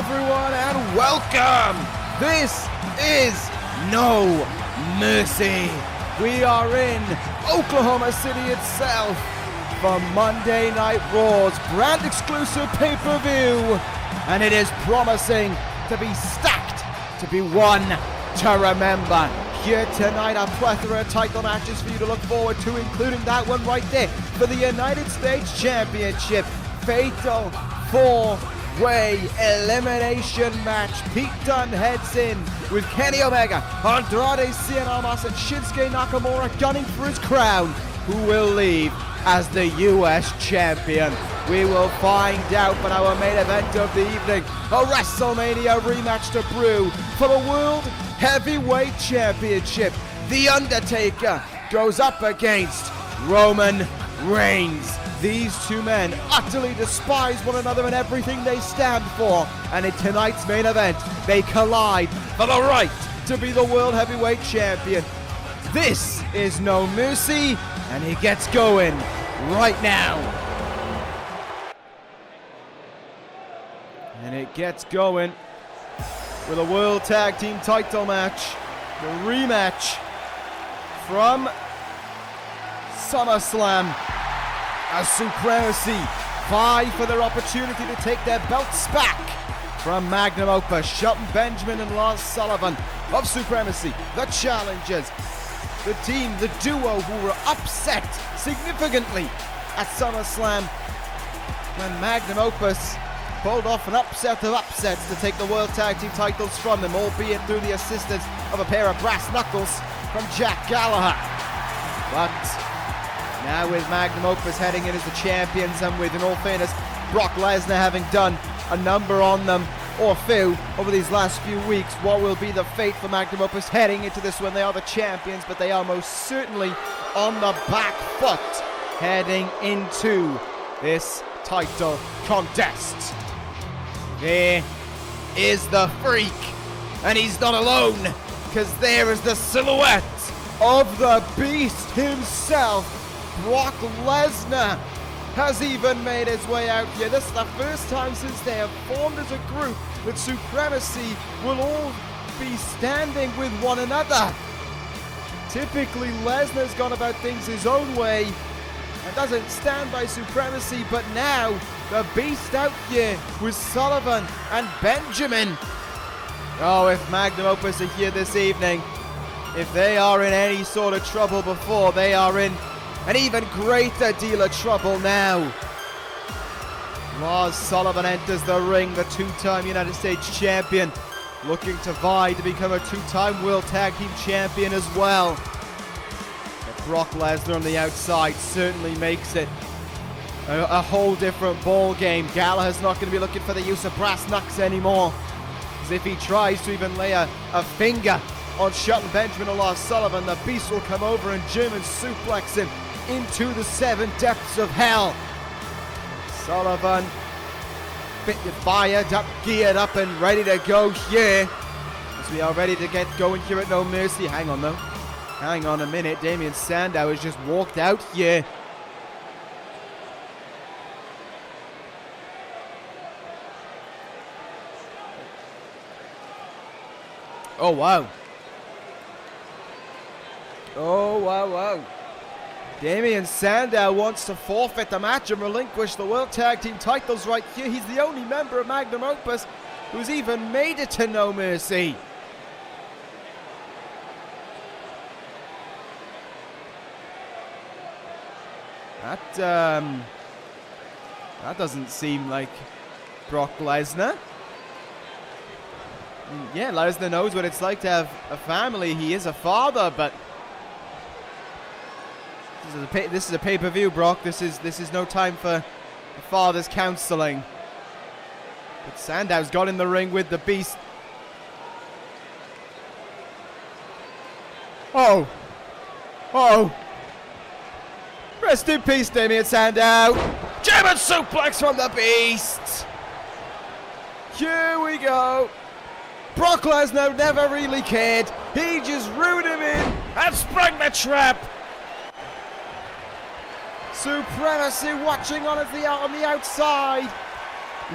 everyone, and welcome! This is No Mercy. We are in Oklahoma City itself for Monday Night Raw's brand exclusive pay-per-view, and it is promising to be stacked, to be one to remember. Here tonight, a plethora of title matches for you to look forward to, including that one right there for the United States Championship. Fatal 4-way elimination match. Pete Dunne heads in with Kenny Omega, Andrade, Cien, Almas, and Shinsuke Nakamura gunning for his crown. Who will leave as the US Champion? We will find out, but our main event of the evening, a WrestleMania rematch to brew for the World Heavyweight Championship. The Undertaker goes up against Roman Reigns. These two men utterly despise one another and everything they stand for. And in tonight's main event, they collide for the right to be the World Heavyweight Champion. This is No Mercy, and he gets going right now. And it gets going with a World Tag Team title match. The rematch from SummerSlam. As Supremacy vie for their opportunity to take their belts back from Magnum Opus. Shelton Benjamin and Lars Sullivan of Supremacy, the challengers. The team, the duo who were upset significantly at SummerSlam when Magnum Opus pulled off an upset of upsets to take the World Tag Team titles from them, albeit through the assistance of a pair of brass knuckles from Jack Gallagher. But now with Magnum Opus heading in as the champions, and with, in all fairness, Brock Lesnar having done a number on them, or few, over these last few weeks, what will be the fate for Magnum Opus heading into this when they are the champions? But they are most certainly on the back foot heading into this title contest. There is the Freak, and he's not alone, because there is the silhouette of the Beast himself. Brock Lesnar has even made his way out here. This is the first time since they have formed as a group that Supremacy will all be standing with one another. Typically, Lesnar's gone about things his own way and doesn't stand by Supremacy, but now the Beast out here with Sullivan and Benjamin. Oh, if Magnum Opus are here this evening, if they are in any sort of trouble before, they are in an even greater deal of trouble now. Lars Sullivan enters the ring, the two-time United States Champion, looking to vie to become a two-time World Tag Team Champion as well. But Brock Lesnar on the outside certainly makes it a whole different ball game. Gallagher's not going to be looking for the use of brass knucks anymore, as if he tries to even lay a finger on Shelton Benjamin or Lars Sullivan, the Beast will come over and German suplex him into the seven depths of hell. Sullivan fired up, geared up, and ready to go here, as we are ready to get going here at No Mercy. Hang on though, hang on a minute. Damien Sandow has just walked out here. Oh wow. Oh, wow. Damien Sandow wants to forfeit the match and relinquish the World Tag Team titles right here. He's the only member of Magnum Opus who's even made it to No Mercy. That doesn't seem like Brock Lesnar. Yeah, Lesnar knows what it's like to have a family. He is a father, but this is a pay-per-view, Brock. This is no time for father's counseling. But Sandow's got in the ring with the Beast. Oh. Rest in peace, Damien Sandow. German suplex from the Beast. Here we go. Brock Lesnar never really cared. He just rooted him in and sprung the trap. Supremacy watching on the outside.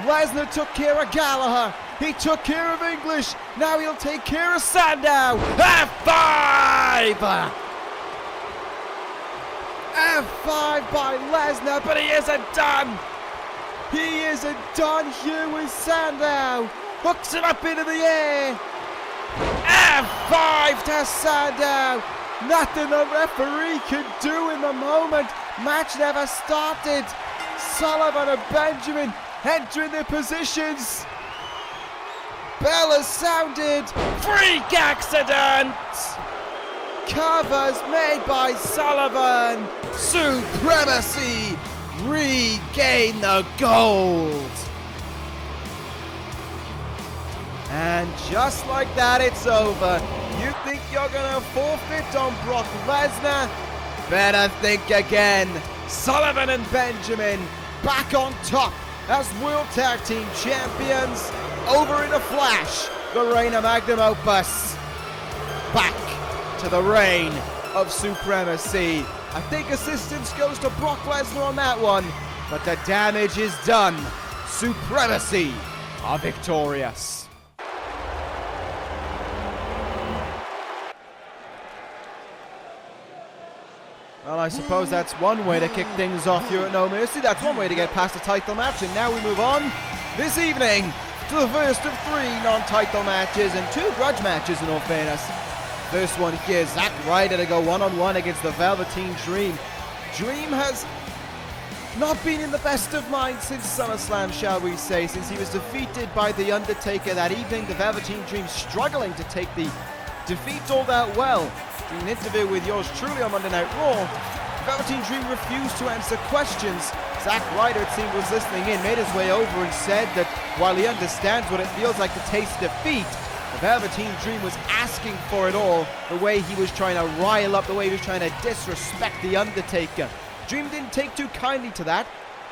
Lesnar took care of Gallagher. He took care of English. Now he'll take care of Sandow. F5! F5 by Lesnar, but he isn't done. He isn't done here with Sandow. Hooks it up into the air. F5 to Sandow. Nothing the referee could do in the moment. Match never started. Sullivan and Benjamin entering their positions. Bell has sounded. Freak accident. Covers made by Sullivan. Supremacy regain the gold. And just like that, it's over. You think you're gonna forfeit on Brock Lesnar? Better think again. Sullivan and Benjamin back on top as World Tag Team Champions. Over in a flash, the reign of Magnum Opus. Back to the reign of supremacy. I think assistance goes to Brock Lesnar on that one, but the damage is done. Supremacy are victorious. Well, I suppose that's one way to kick things off here at No Mercy. That's one way to get past the title match. And now we move on this evening to the first of 3 non-title matches and 2 grudge matches in all fairness. First one here, Zack Ryder to go one-on-one against the Velveteen Dream. Dream has not been in the best of minds since SummerSlam, shall we say, since he was defeated by The Undertaker that evening. The Velveteen Dream struggling to take the defeat all that well. In an interview with yours truly on Monday Night Raw, Velveteen Dream refused to answer questions. Zack Ryder, it seemed, was listening in, made his way over and said that while he understands what it feels like to taste defeat, the Velveteen Dream was asking for it all, the way he was trying to rile up, the way he was trying to disrespect The Undertaker. Dream didn't take too kindly to that.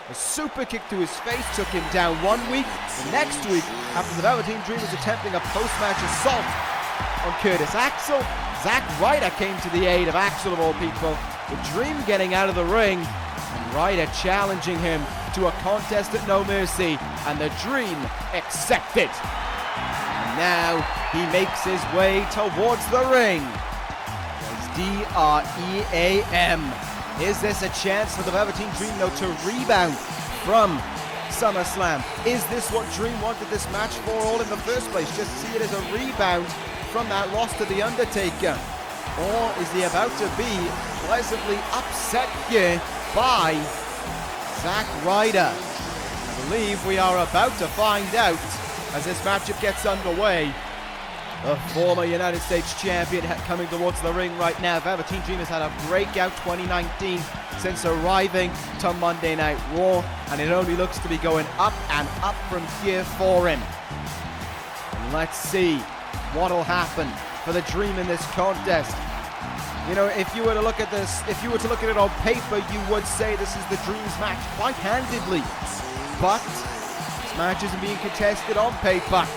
A super kick to his face took him down 1 week. The next week, after the Velveteen Dream was attempting a post-match assault on Curtis Axel, Zack Ryder came to the aid of Axel of all people. The Dream getting out of the ring and Ryder challenging him to a contest at No Mercy, and the Dream accepted. And now he makes his way towards the ring. It's D-R-E-A-M. Is this a chance for the Velveteen Dream though to rebound from SummerSlam? Is this what Dream wanted this match for all in the first place? Just see it as a rebound from that loss to The Undertaker? Or is he about to be pleasantly upset here by Zack Ryder? I believe we are about to find out as this matchup gets underway. The former United States champion coming towards the ring right now. Velveteen Dream has had a breakout 2019 since arriving to Monday Night Raw, and it only looks to be going up and up from here for him. And let's see what'll happen for the Dream in this contest. You know, if you were to look at this, if you were to look at it on paper, you would say this is the Dream's match quite handedly. But this match isn't being contested on paper.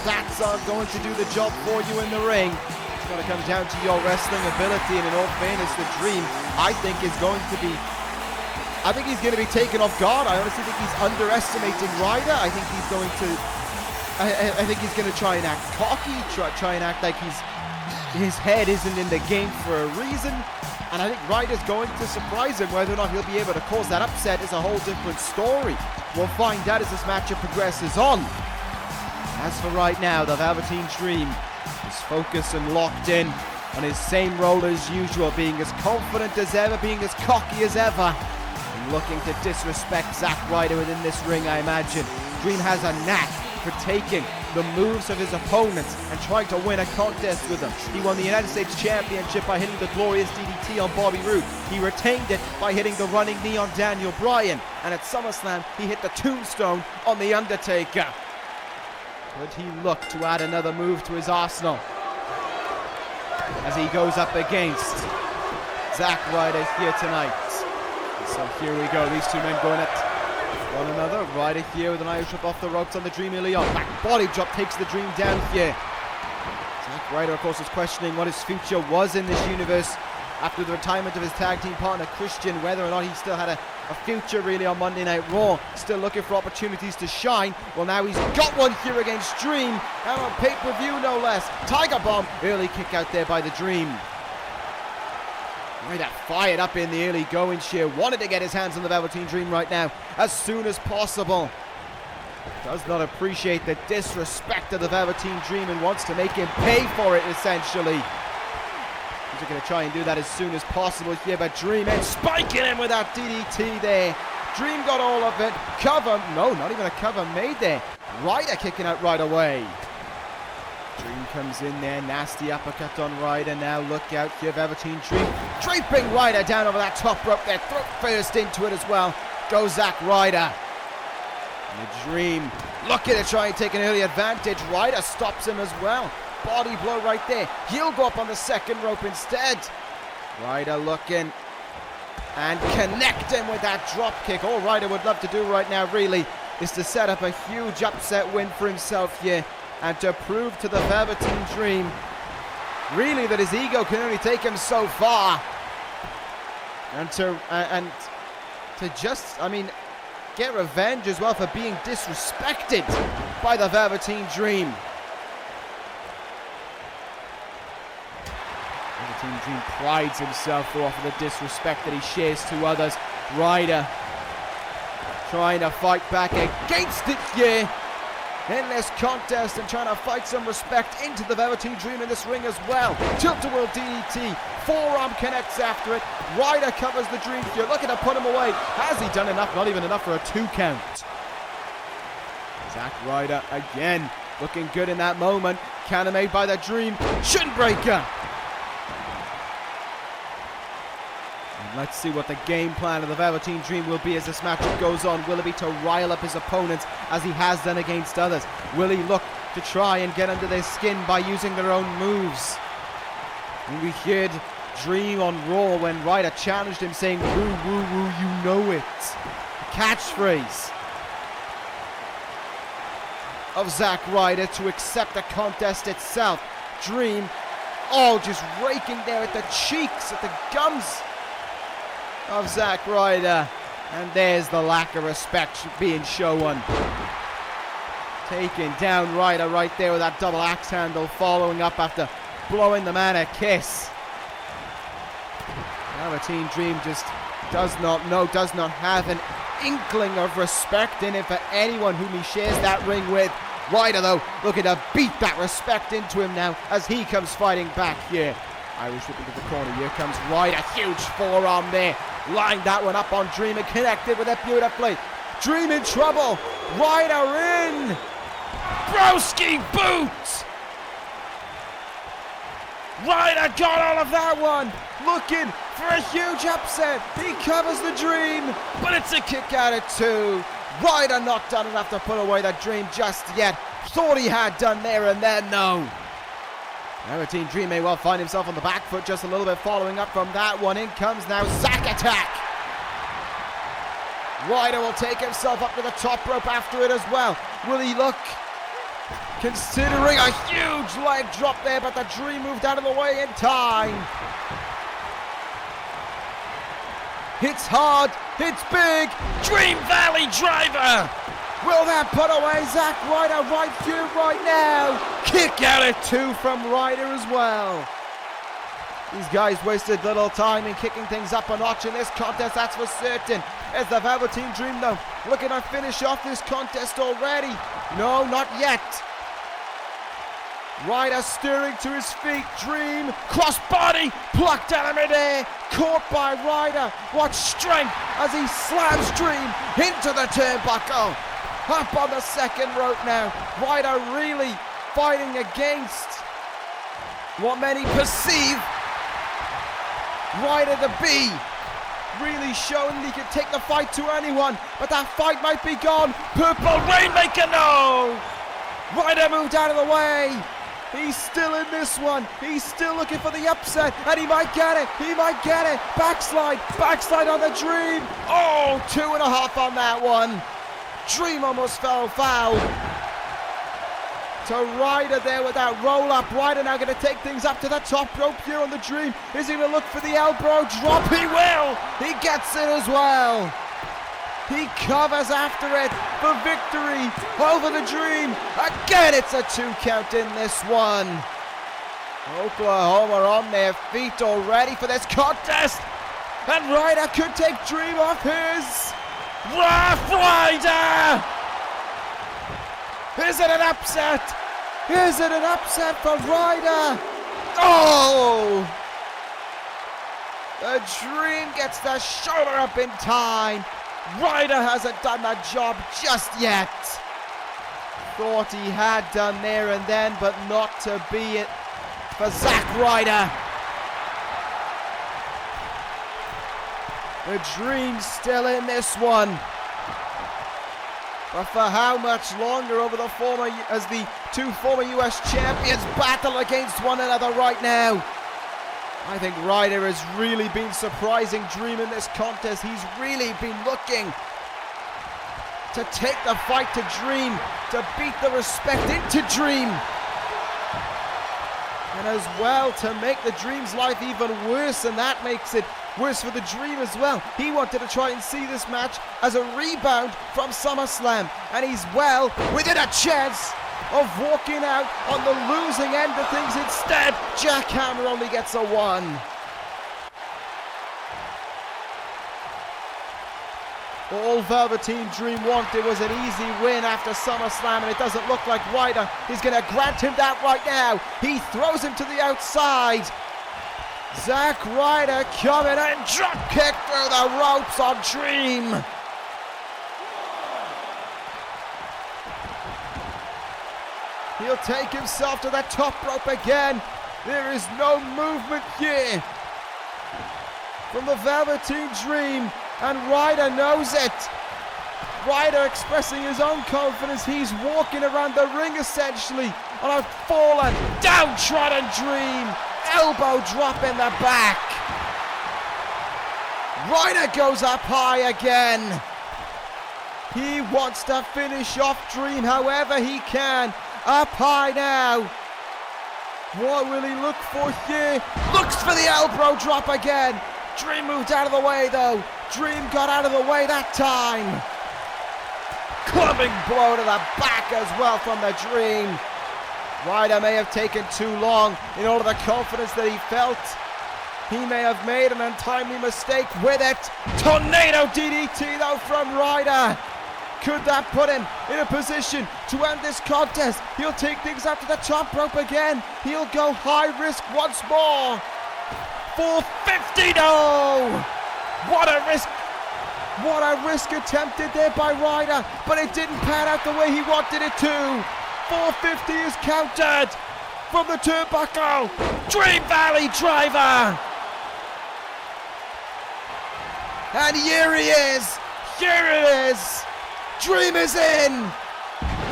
Stats aren't going to do the job for you in the ring. It's going to come down to your wrestling ability, and in all fairness, the Dream, I think, is going to be... I think he's going to be taken off guard. I honestly think he's underestimating Ryder. I think he's going to... I think he's going to try and act cocky, try and act like his head isn't in the game for a reason. And I think Ryder's going to surprise him. Whether or not he'll be able to cause that upset is a whole different story. We'll find out as this matchup progresses on. As for right now, the Velveteen Dream is focused and locked in on his same role as usual, being as confident as ever, being as cocky as ever, and looking to disrespect Zack Ryder within this ring, I imagine. Dream has a knack for taking the moves of his opponents and trying to win a contest with them. He won the United States Championship by hitting the glorious DDT on Bobby Roode. He retained it by hitting the running knee on Daniel Bryan. And at SummerSlam, he hit the tombstone on The Undertaker. Could he look to add another move to his arsenal as he goes up against Zack Ryder here tonight? So here we go, these two men going at one another. Ryder here with an Irish whip off the ropes on the Dream early on. Back body drop takes the Dream down here. Zack Ryder, of course, is questioning what his future was in this universe after the retirement of his tag team partner Christian, whether or not he still had a future really on Monday Night Raw, still looking for opportunities to shine. Well, now he's got one here against Dream, and on pay-per-view no less. Tiger Bomb, early kick out there by the Dream. Right, fired up in the early going here, wanted to get his hands on the Velveteen Dream right now as soon as possible. Does not appreciate the disrespect of the Velveteen Dream and wants to make him pay for it, essentially. He's going to try and do that as soon as possible here, but Dream and spiking him with that DDT there. Dream got all of it. Cover, no, not even a cover made there. Ryder kicking out right away. Dream comes in there, nasty uppercut on Ryder. Now look out here, Velveteen Dream draping Ryder down over that top rope there. Throat first into it as well. Goes Zack Ryder. And the Dream looking to try and take an early advantage. Ryder stops him as well. Body blow right there. He'll go up on the second rope instead. Ryder looking and connecting with that drop kick. All Ryder would love to do right now really is to set up a huge upset win for himself here and to prove to the Velveteen Dream really that his ego can only take him so far, and to just, I mean, get revenge as well for being disrespected by the Velveteen Dream. Velveteen Dream prides himself off of the disrespect that he shares to others. Ryder trying to fight back against it here. Endless contest and trying to fight some respect into the Velveteen Dream in this ring as well. Tilt-a-whirl DDT, forearm connects after it. Ryder covers the Dream here, looking to put him away. Has he done enough? Not even enough for a 2 count. Zack Ryder again, looking good in that moment. Counter made by the Dream. Shin breaker. Let's see what the game plan of the Velveteen Dream will be as this matchup goes on. Will it be to rile up his opponents as he has done against others? Will he look to try and get under their skin by using their own moves? And we heard Dream on Raw when Ryder challenged him saying, "Woo, woo, woo, you know it." A catchphrase of Zack Ryder to accept the contest itself. Dream, just raking there at the cheeks, at the gums of Zack Ryder, and there's the lack of respect being shown. Taking down Ryder right there with that double axe handle, following up after blowing the man a kiss. Velveteen Dream just does not have an inkling of respect in it for anyone whom he shares that ring with. Ryder though looking to beat that respect into him now as he comes fighting back here. Irish whip into the corner, here comes Ryder, huge forearm there. Lined that one up on Dream and connected with it beautifully. Dream in trouble. Ryder in. Broski boot. Ryder got all of that one. Looking for a huge upset. He covers the Dream, but it's a kick out at 2. Ryder not done enough to put away the Dream just yet. Thought he had done there and then, no. Velveteen Dream may well find himself on the back foot just a little bit following up from that one. In comes now Zack attack. Ryder will take himself up to the top rope after it as well. Will he look? Considering a huge leg drop there, but the Dream moved out of the way in time. Hits hard, hits big. Dream Valley driver. Will that put away Zack Ryder right here, right now? Kick out at 2 from Ryder as well. These guys wasted little time in kicking things up a notch in this contest, that's for certain. As the Velveteen Dream though, looking to finish off this contest already. No, not yet. Ryder stirring to his feet. Dream, crossbody, plucked out of midair. Caught by Ryder. What strength as he slams Dream into the turnbuckle. Up on the second rope now. Ryder really fighting against what many perceive Ryder to be. Really showing he can take the fight to anyone, but that fight might be gone. Purple Rainmaker, no! Ryder moved out of the way. He's still in this one. He's still looking for the upset, and he might get it. He might get it. Backslide on the Dream. 2.5 on that one. Dream almost fell foul. to Ryder there with that roll up. Ryder now going to take things up to the top rope here on the Dream. Is he going to look for the elbow drop? He will! He gets it as well. He covers after it for victory over the Dream. Again, it's a 2 count in this one. Oklahoma on their feet already for this contest. And Ryder could take Dream off his. Rough Ryder! Is it an upset? Is it an upset for Ryder? Oh! The Dream gets the shoulder up in time. Ryder hasn't done the job just yet. Thought he had done there and then, but not to be it for Zack Ryder. The Dream still in this one. But for how much longer as the two former US champions battle against one another right now? I think Ryder has really been surprising Dream in this contest. He's really been looking to take the fight to Dream, to beat the respect into Dream. And as well, to make the Dream's life even worse, and that makes it worse for the Dream as well. He wanted to try and see this match as a rebound from SummerSlam, and he's well within a chance of walking out on the losing end of things. Instead, Jack Hammer only gets a 1. All Velveteen Dream wanted was an easy win after SummerSlam, and it doesn't look like Ryder is going to grant him that right now. He throws him to the outside. Zack Ryder coming and drop kick through the ropes on Dream. He'll take himself to the top rope again. There is no movement here from the Velveteen Dream, and Ryder knows it. Ryder expressing his own confidence. He's walking around the ring essentially on a fallen, downtrodden Dream. Elbow drop in the back. Ryder goes up high again. He wants to finish off Dream however he can. Up high now. What will he look for here? Looks for the elbow drop again. Dream moved out of the way though. Dream got out of the way that time. Clubbing blow to the back as well from the Dream. Ryder may have taken too long in all of the confidence that he felt. He may have made an untimely mistake with it. Tornado DDT though from Ryder. Could that put him in a position to end this contest? He'll take things up to the top rope again. He'll go high risk once more. 450, no! What a risk. What a risk attempted there by Ryder, but it didn't pan out the way he wanted it to. 450 is counted from the turnbuckle. Dream Valley driver. And here he is. Here it is. Dream is in.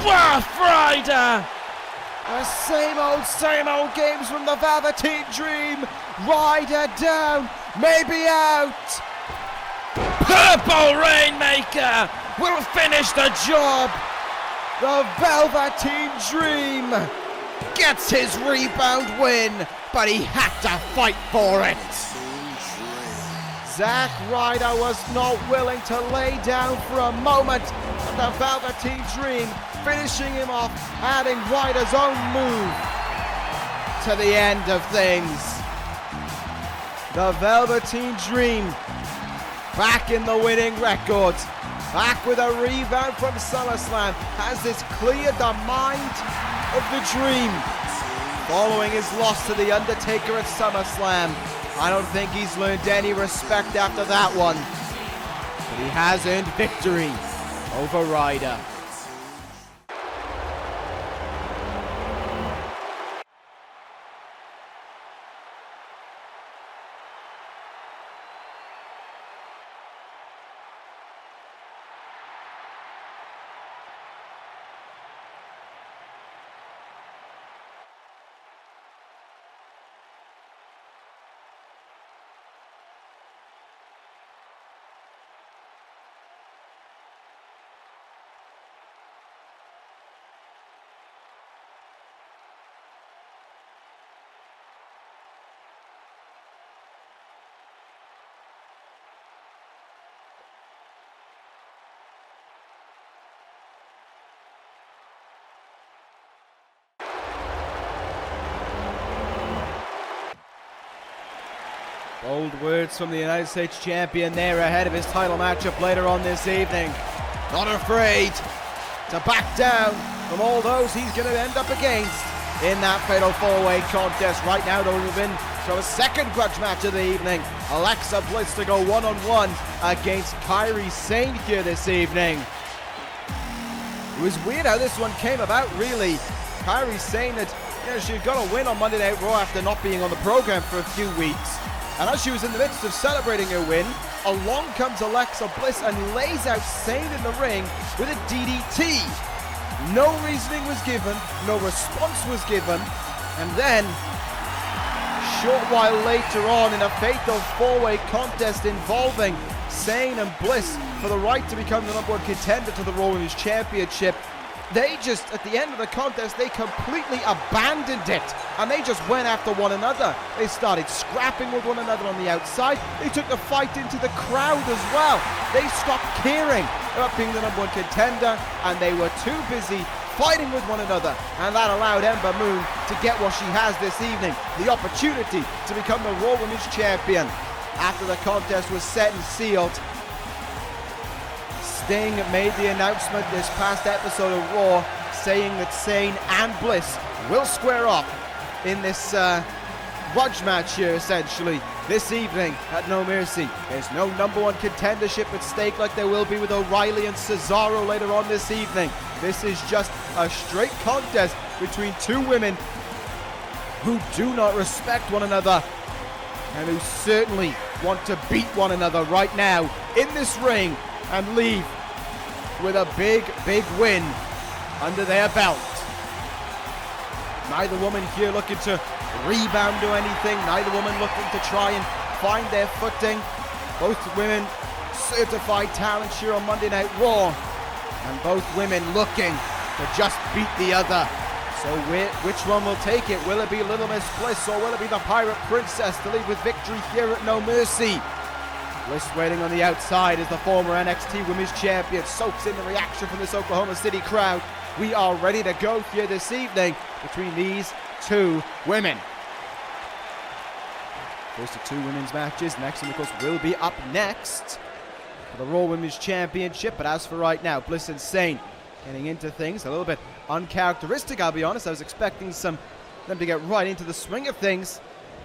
Rough Ryder. The same old games from the Velveteen Dream. Ryder down, maybe out. Purple Rainmaker will finish the job. The Velveteen Dream gets his rebound win, but he had to fight for it. Zack Ryder was not willing to lay down for a moment, but the Velveteen Dream finishing him off, adding Ryder's own move to the end of things. The Velveteen Dream back in the winning record, back with a rebound from SummerSlam, has this cleared the mind of the Dream. Following his loss to the Undertaker at SummerSlam, I don't think he's learned any respect after that one, but he has earned victory over Ryder. Bold words from the United States champion there ahead of his title matchup later on this evening. Not afraid to back down from all those he's going to end up against in that fatal four-way contest. Right now, though, we've been to a second grudge match of the evening. Alexa Bliss to go one-on-one against Kairi Sane here this evening. It was weird how this one came about, really. Kairi Sane that she got a win on Monday Night Raw after not being on the program for a few weeks. And as she was in the midst of celebrating her win, along comes Alexa Bliss and lays out Sane in the ring with a DDT. No reasoning was given, no response was given, and then, a short while later on in a fatal four-way contest involving Sane and Bliss for the right to become the #1 contender to the Raw Women's Championship, they just, at the end of the contest, they completely abandoned it, and they just went after one another. They started scrapping with one another on the outside. They took the fight into the crowd as well. They stopped caring about being the #1 contender, and they were too busy fighting with one another, and that allowed Ember Moon to get what she has this evening, the opportunity to become the Raw Women's Champion. After the contest was set and sealed, Sting made the announcement this past episode of Raw saying that Sane and Bliss will square up in this grudge match here, essentially, this evening at No Mercy. There's no #1 contendership at stake like there will be with O'Reilly and Cesaro later on this evening. This is just a straight contest between two women who do not respect one another and who certainly want to beat one another right now in this ring and leave with a big win under their belt. Neither woman here looking to rebound or anything. Neither woman looking to try and find their footing. Both women certified talents here on Monday Night Raw, and both women looking to just beat the other. So which one will take it? Will it be Little Miss Bliss, or will it be the Pirate Princess to leave with victory here at No Mercy? Bliss waiting on the outside as the former NXT Women's Champion soaks in the reaction from this Oklahoma City crowd. We are ready to go here this evening between these two women. First of two women's matches. Next one, of course, will be up next for the Raw Women's Championship. But as for right now, Bliss and Sane getting into things a little bit uncharacteristic, I'll be honest. I was expecting them to get right into the swing of things.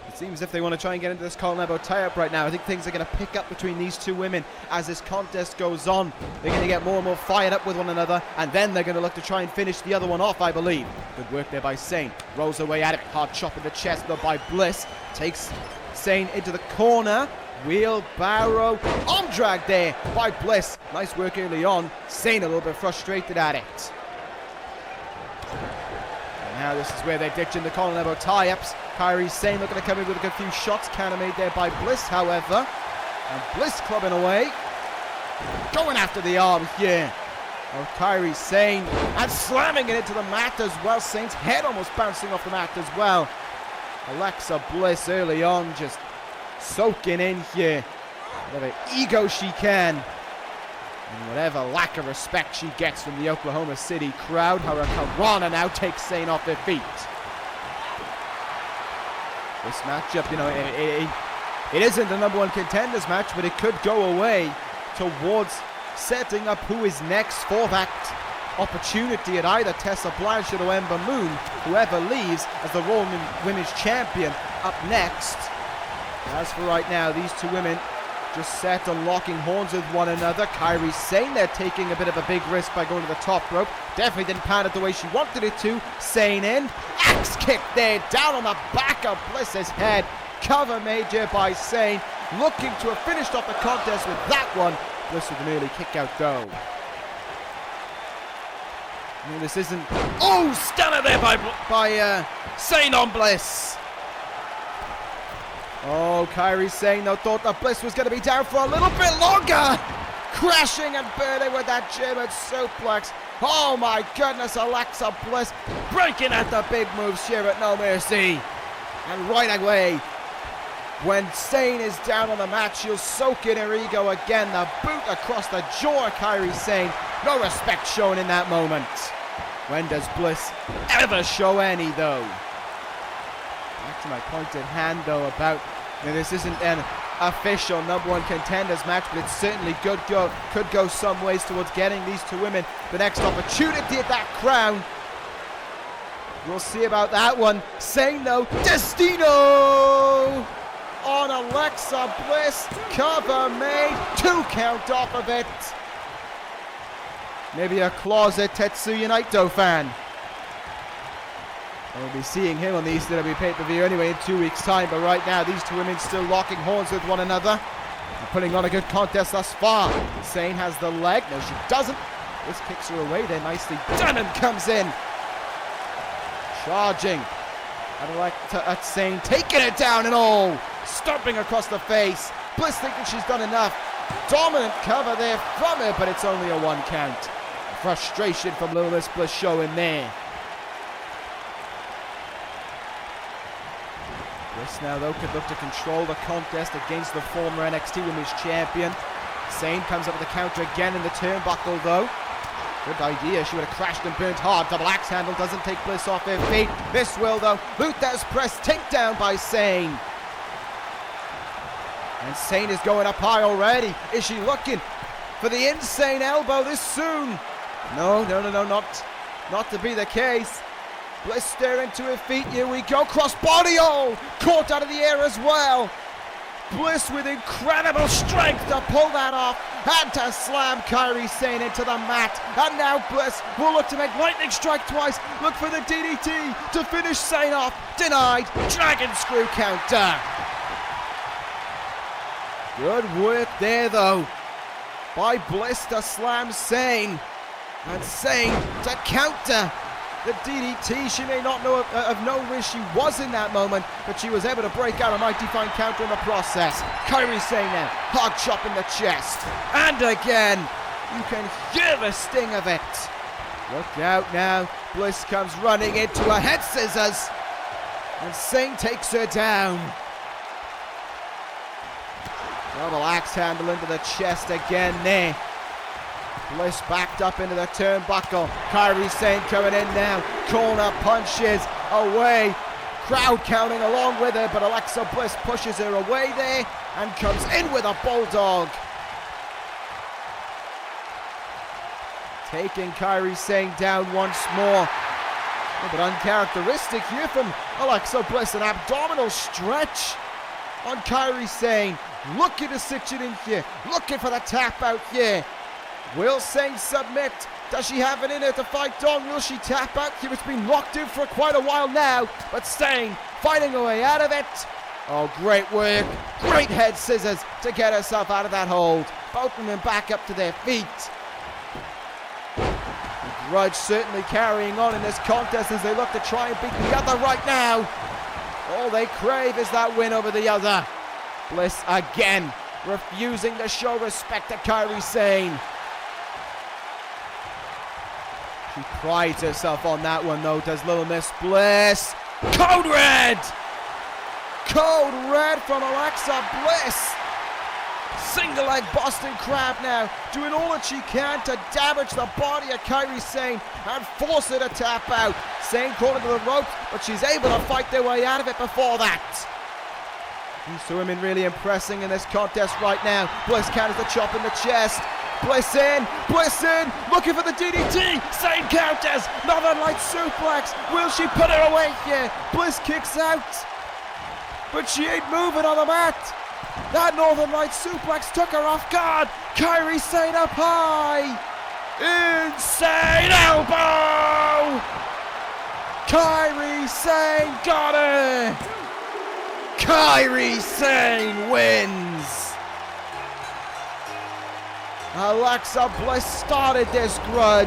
It seems as if they want to try and get into this Colin Elbow tie-up right now. I think things are going to pick up between these two women as this contest goes on. They're going to get more and more fired up with one another, and then they're going to look to try and finish the other one off, I believe. Good work there by Sane. Rolls her way at it. Hard chop in the chest, though, by Bliss. Takes Sane into the corner. Wheelbarrow. Arm drag there by Bliss. Nice work early on. Sane a little bit frustrated at it. And now this is where they're ditching the Colin Elbow tie-ups. Kairi Sane looking to come in with a few shots. Counter made there by Bliss, however. And Bliss clubbing away. Going after the arm here of Kairi Sane. And slamming it into the mat as well. Sane's head almost bouncing off the mat as well. Alexa Bliss early on just soaking in here. Whatever ego she can. And whatever lack of respect she gets from the Oklahoma City crowd. Hurricanrana now takes Sane off their feet. This matchup, it isn't the #1 contenders match, but it could go away towards setting up who is next for that opportunity at either Tessa Blanchard or Ember Moon, whoever leaves as the Raw Women's Champion up next. As for right now, these two women just set on locking horns with one another. Kairi Sane, they're taking a bit of a big risk by going to the top rope. Definitely didn't pan it the way she wanted it to. Sane in. Axe kick there, down on the back of Bliss's head. Cover made here by Sane. Looking to have finished off the contest with that one. Bliss with an early kick out though. This isn't... Oh, stunner there by Sane on Bliss. Oh, Kairi Sane though thought that Bliss was going to be down for a little bit longer. Crashing and burning with that German suplex. Oh my goodness, Alexa Bliss breaking out the big moves here at No Mercy. And right away, when Sane is down on the mat, she'll soak in her ego again. The boot across the jaw of Kairi Sane. No respect shown in that moment. When does Bliss ever show any though? Back to my point at hand though about Now, this isn't an official #1 contenders match, but it certainly could go some ways towards getting these two women the next opportunity at that crown. We'll see about that one. Cien though, Destino on Alexa Bliss, cover made, 2 count off of it. Maybe a closet Tetsuya Naito fan. We'll be seeing him on the ECW pay-per-view anyway in 2 weeks' time, but right now these two women still locking horns with one another. And putting on a good contest thus far. Cien has the leg. No, she doesn't. This kicks her away there nicely. Deadman comes in. Charging. At Cien, taking it down and all. Stomping across the face. Bliss thinking she's done enough. Dominant cover there from her, but it's only a 1 count. Frustration from Little Miss Bliss showing there. Bliss now though could look to control the contest against the former NXT Women's Champion. Cien comes up with a counter again in the turnbuckle though. Good idea, she would have crashed and burnt hard. Double axe handle doesn't take Bliss off her feet. This will though. Luther's press takedown by Cien. And Cien is going up high already. Is she looking for the insane elbow this soon? No, not to be the case. Bliss staring to her feet, here we go, crossbody, oh, caught out of the air as well. Bliss with incredible strength to pull that off, and to slam Kairi Sane into the mat. And now Bliss will look to make lightning strike twice, look for the DDT to finish Sane off, denied, dragon screw counter. Good work there though, by Bliss to slam Sane, and Sane to counter the DDT. She may not have known where she was in that moment, but she was able to break out a mighty fine counter in the process. Kairi Sane now, hard chop in the chest. And again, you can hear the sting of it. Look out now, Bliss comes running into a head scissors, and Sane takes her down. Double axe handle into the chest again there. Bliss backed up into the turnbuckle. Kairi Sane coming in now. Corner punches away. Crowd counting along with her, but Alexa Bliss pushes her away there and comes in with a bulldog. Taking Kairi Sane down once more. Oh, but uncharacteristic here from Alexa Bliss. An abdominal stretch on Kairi Sane. Looking to stitch it in here. Looking for the tap out here. Will Sane submit? Does she have it in her to fight Dawn? Will she tap out here? It's been locked in for quite a while now, but Sane fighting her way out of it. Oh, great work. Great head scissors to get herself out of that hold. Both of them back up to their feet. The grudge certainly carrying on in this contest as they look to try and beat the other right now. All they crave is that win over the other. Bliss again refusing to show respect to Kairi Sane. She prides herself on that one though, does Little Miss Bliss. Code Red! Code Red from Alexa Bliss. Single leg Boston Crab now, doing all that she can to damage the body of Kairi Sane and force her to tap out. Sane caught into the ropes, but she's able to fight their way out of it before that. These two women really impressing in this contest right now. Bliss counters the chop in the chest. Bliss in, looking for the DDT. Sane counters, Northern Light suplex. Will she put her away here? Bliss kicks out, but she ain't moving on the mat. That Northern Light suplex took her off guard. Kairi Sane up high. Insane elbow. Kairi Sane got her. Kairi Sane wins. Alexa Bliss started this grudge,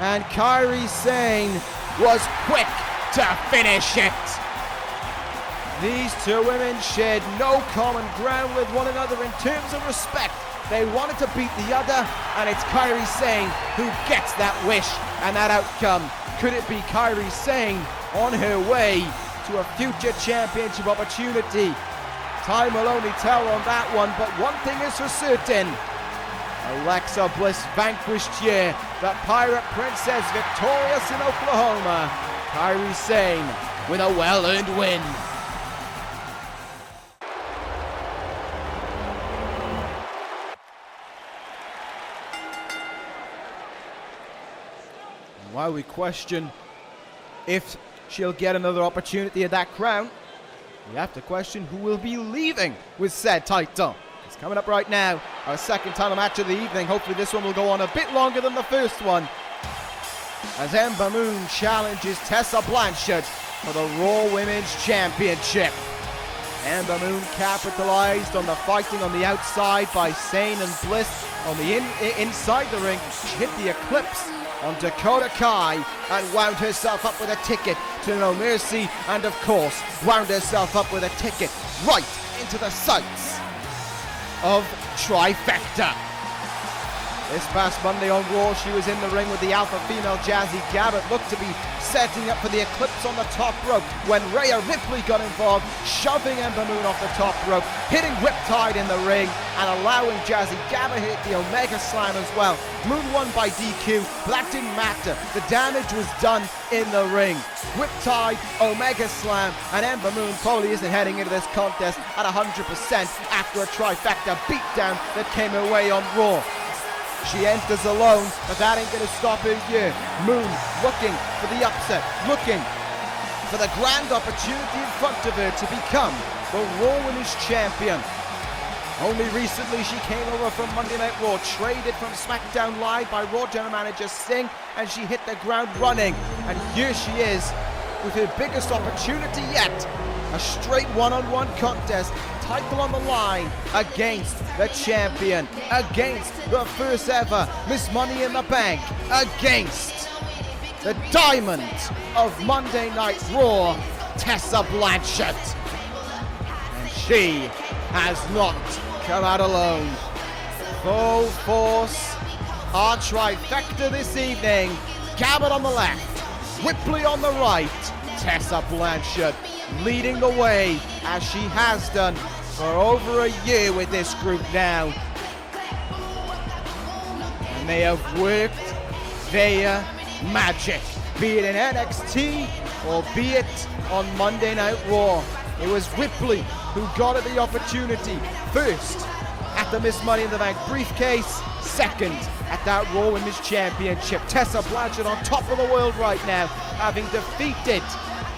and Kairi Sane was quick to finish it. These two women shared no common ground with one another in terms of respect. They wanted to beat the other, and it's Kairi Sane who gets that wish and that outcome. Could it be Kairi Sane on her way to a future championship opportunity? Time will only tell on that one, but one thing is for certain. Alexa Bliss vanquished here. The Pirate Princess victorious in Oklahoma. Kairi Sane with a well-earned win. while we question if she'll get another opportunity at that crown, we have to question who will be leaving with said title. It's coming up right now, our second title match of the evening. Hopefully this one will go on a bit longer than the first one, as Ember Moon challenges Tessa Blanchard for the Raw Women's Championship. Ember Moon capitalized on the fighting on the outside by Cien and Bliss. On the inside the ring, she hit the Eclipse on Dakota Kai and wound herself up with a ticket to No Mercy, and of course wound herself up with a ticket right into the sights of Trifecta. This past Monday on Raw, she was in the ring with the alpha female Jazzy Gabert, looked to be setting up for the Eclipse on the top rope when Rhea Ripley got involved, shoving Ember Moon off the top rope, hitting Riptide in the ring, and allowing Jazzy Gabert hit the Omega Slam as well. Moon won by DQ, but that didn't matter. The damage was done in the ring. Riptide, Omega Slam, and Ember Moon probably isn't heading into this contest at 100% after a Trifecta beatdown that came her way on Raw. She enters alone, but that ain't going to stop her here. Moon looking for the upset, looking for the grand opportunity in front of her to become the Raw Women's Champion. Only recently she came over from Monday Night Raw, traded from SmackDown Live by Raw General Manager Sting, and she hit the ground running. And here she is with her biggest opportunity yet. A straight one-on-one contest, title on the line, against the champion, against the first ever Miss Money in the Bank, against the Diamond of Monday Night Raw, Tessa Blanchard. And she has not come out alone. Full force, our Trifecta this evening. Gabert on the left, Ripley on the right, Tessa Blanchard leading the way, as she has done for over a year with this group now. And they have worked their magic, be it in NXT or be it on Monday Night Raw. It was Ripley who got her the opportunity, first at the Miss Money in the Bank briefcase, second at that Raw Women's Championship. Tessa Blanchard on top of the world right now, having defeated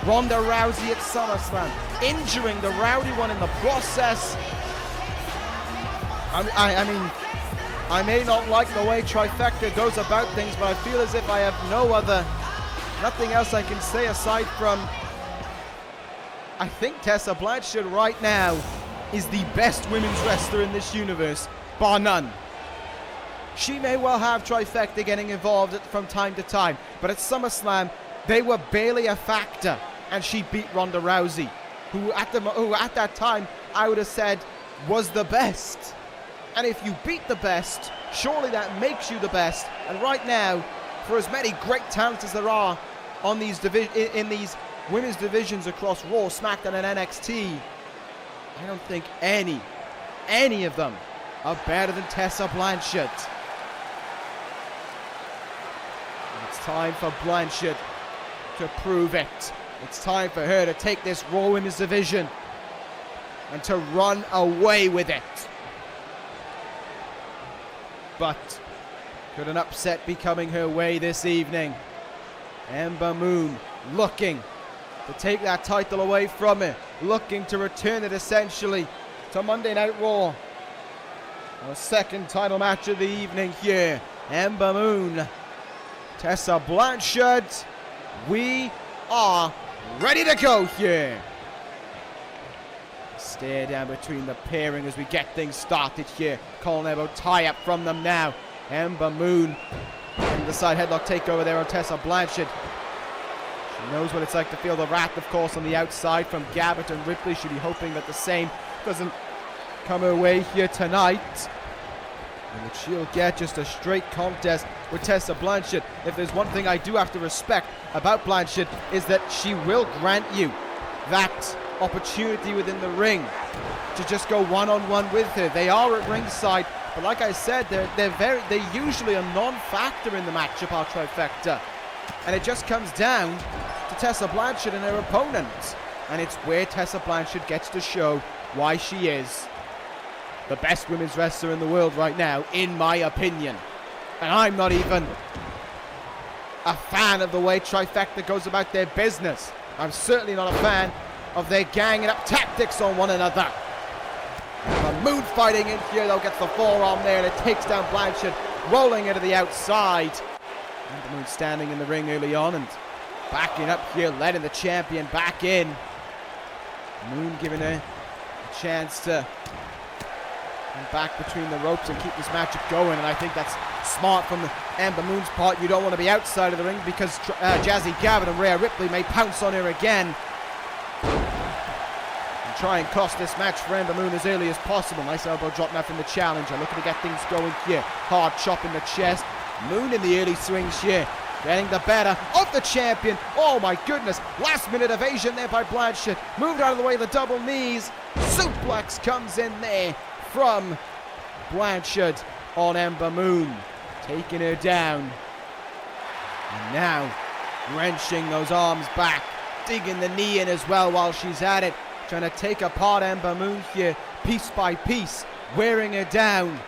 Ronda Rousey at SummerSlam, injuring the Rowdy one in the process. I mean, I may not like the way Trifecta goes about things, but I feel as if I have nothing else I can say aside from, I think Tessa Blanchard right now is the best women's wrestler in this universe, bar none. She may well have Trifecta getting involved from time to time, but at SummerSlam, they were barely a factor, and she beat Ronda Rousey, who at that time I would have said was the best. And if you beat the best, surely that makes you the best. And right now, for as many great talents as there are on these in these women's divisions across Raw, SmackDown, and NXT, I don't think any of them are better than Tessa Blanchard. And it's time for Blanchard to prove it. It's time for her to take this Raw Women's division and to run away with it. But could an upset be coming her way this evening? Ember Moon looking to take that title away from her, looking to return it essentially to Monday Night Raw. Our second title match of the evening here. Ember Moon, Tessa Blanchard. We are ready to go here. Stare down between the pairing as we get things started here. Collar elbow tie up from them now. Ember Moon in the side headlock takeover there on Tessa Blanchard. She knows what it's like to feel the wrath, of course, on the outside from Gabert and Ripley. She'll be hoping that the same doesn't come her way here tonight, and that she'll get just a straight contest with Tessa Blanchard. If there's one thing I do have to respect about Blanchard, is that she will grant you that opportunity within the ring to just go one-on-one with her. They are at ringside, but like I said, they're usually a non-factor in the matchup, our Trifecta, and it just comes down to Tessa Blanchard and her opponent, and it's where Tessa Blanchard gets to show why she is the best women's wrestler in the world right now, in my opinion. And I'm not even a fan of the way Trifecta goes about their business. I'm certainly not a fan of their ganging up tactics on one another. The Moon fighting in here though, gets the forearm there and it takes down Blanchard, rolling into the outside. And the Moon standing in the ring early on and backing up here, letting the champion back in. Moon giving her a chance to come back between the ropes and keep this matchup going, and I think that's smart from Ember Moon's part. You don't want to be outside of the ring because Jazzy Gabert and Rhea Ripley may pounce on her again and try and cost this match for Ember Moon as early as possible. Nice elbow drop now from the challenger, looking to get things going here. Hard chop in the chest. Moon in the early swings here, getting the better of the champion. Oh my goodness, last minute evasion there by Blanchard. Moved out of the way, the double knees. Suplex comes in there from Blanchard on Ember Moon, taking her down. And now wrenching those arms back, digging the knee in as well while she's at it, trying to take apart Ember Moon here piece by piece, wearing her down.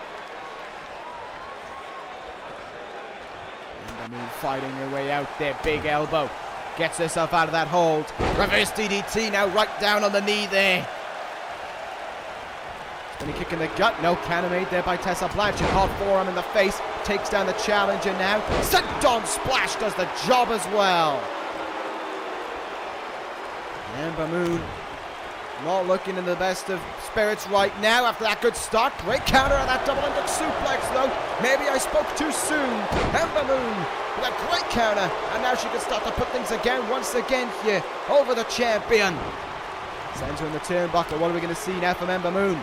Ember Moon fighting her way out there, big elbow, gets herself out of that hold. Reverse DDT now right down on the knee there. Spinning kick in the gut, no cannon made there by Tessa Blanchard. Hard forearm in the face, takes down the challenger now. Senton Splash does the job as well. Ember Moon not looking in the best of spirits right now after that good start. Great counter on that double underhook suplex though. Maybe I spoke too soon. Ember Moon with a great counter, and now she can start to put things again once again here over the champion. Sends her in the turnbuckle. What are we going to see now from Ember Moon?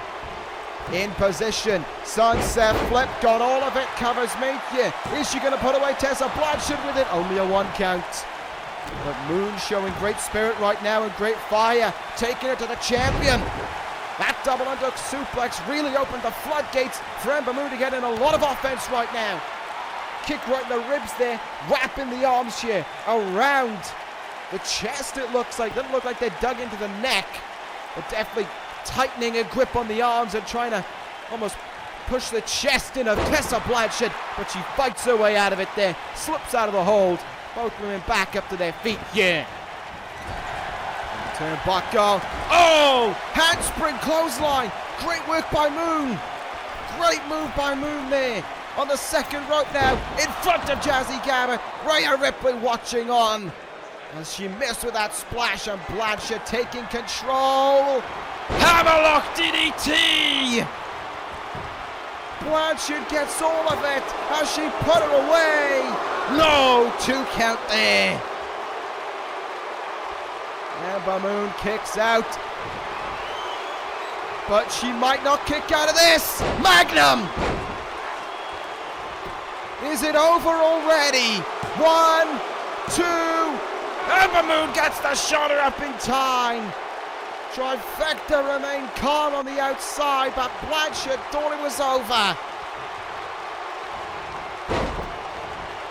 In position, sunset flip, got all of it, covers mate here. Is she going to put away Tessa Blanchard with it? Only a 1 count. But Moon showing great spirit right now and great fire, taking her to the champion. That double underhook suplex really opened the floodgates for Ember Moon to get in a lot of offense right now. Kick right in the ribs there, wrapping the arms here around the chest. It looks like, doesn't look like they're dug into the neck, but definitely tightening a grip on the arms and trying to almost push the chest in of Tessa Blanchard, but she fights her way out of it there, slips out of the hold. Both women back up to their feet here. Turnbuckle. Oh! Handspring clothesline. Great work by Moon. Great move by Moon there. On the second rope now, in front of Jazzy Gabert. Rhea Ripley watching on as she missed with that splash, and Blanchard taking control. Hammerlock DDT! Blanchard gets all of it as she put her away. No, 2 count there. Ember Moon kicks out, but she might not kick out of this. Magnum! Is it over already? 1, 2. Ember Moon gets the shoulder up in time. Trifecta remained calm on the outside, but Blanchard thought it was over.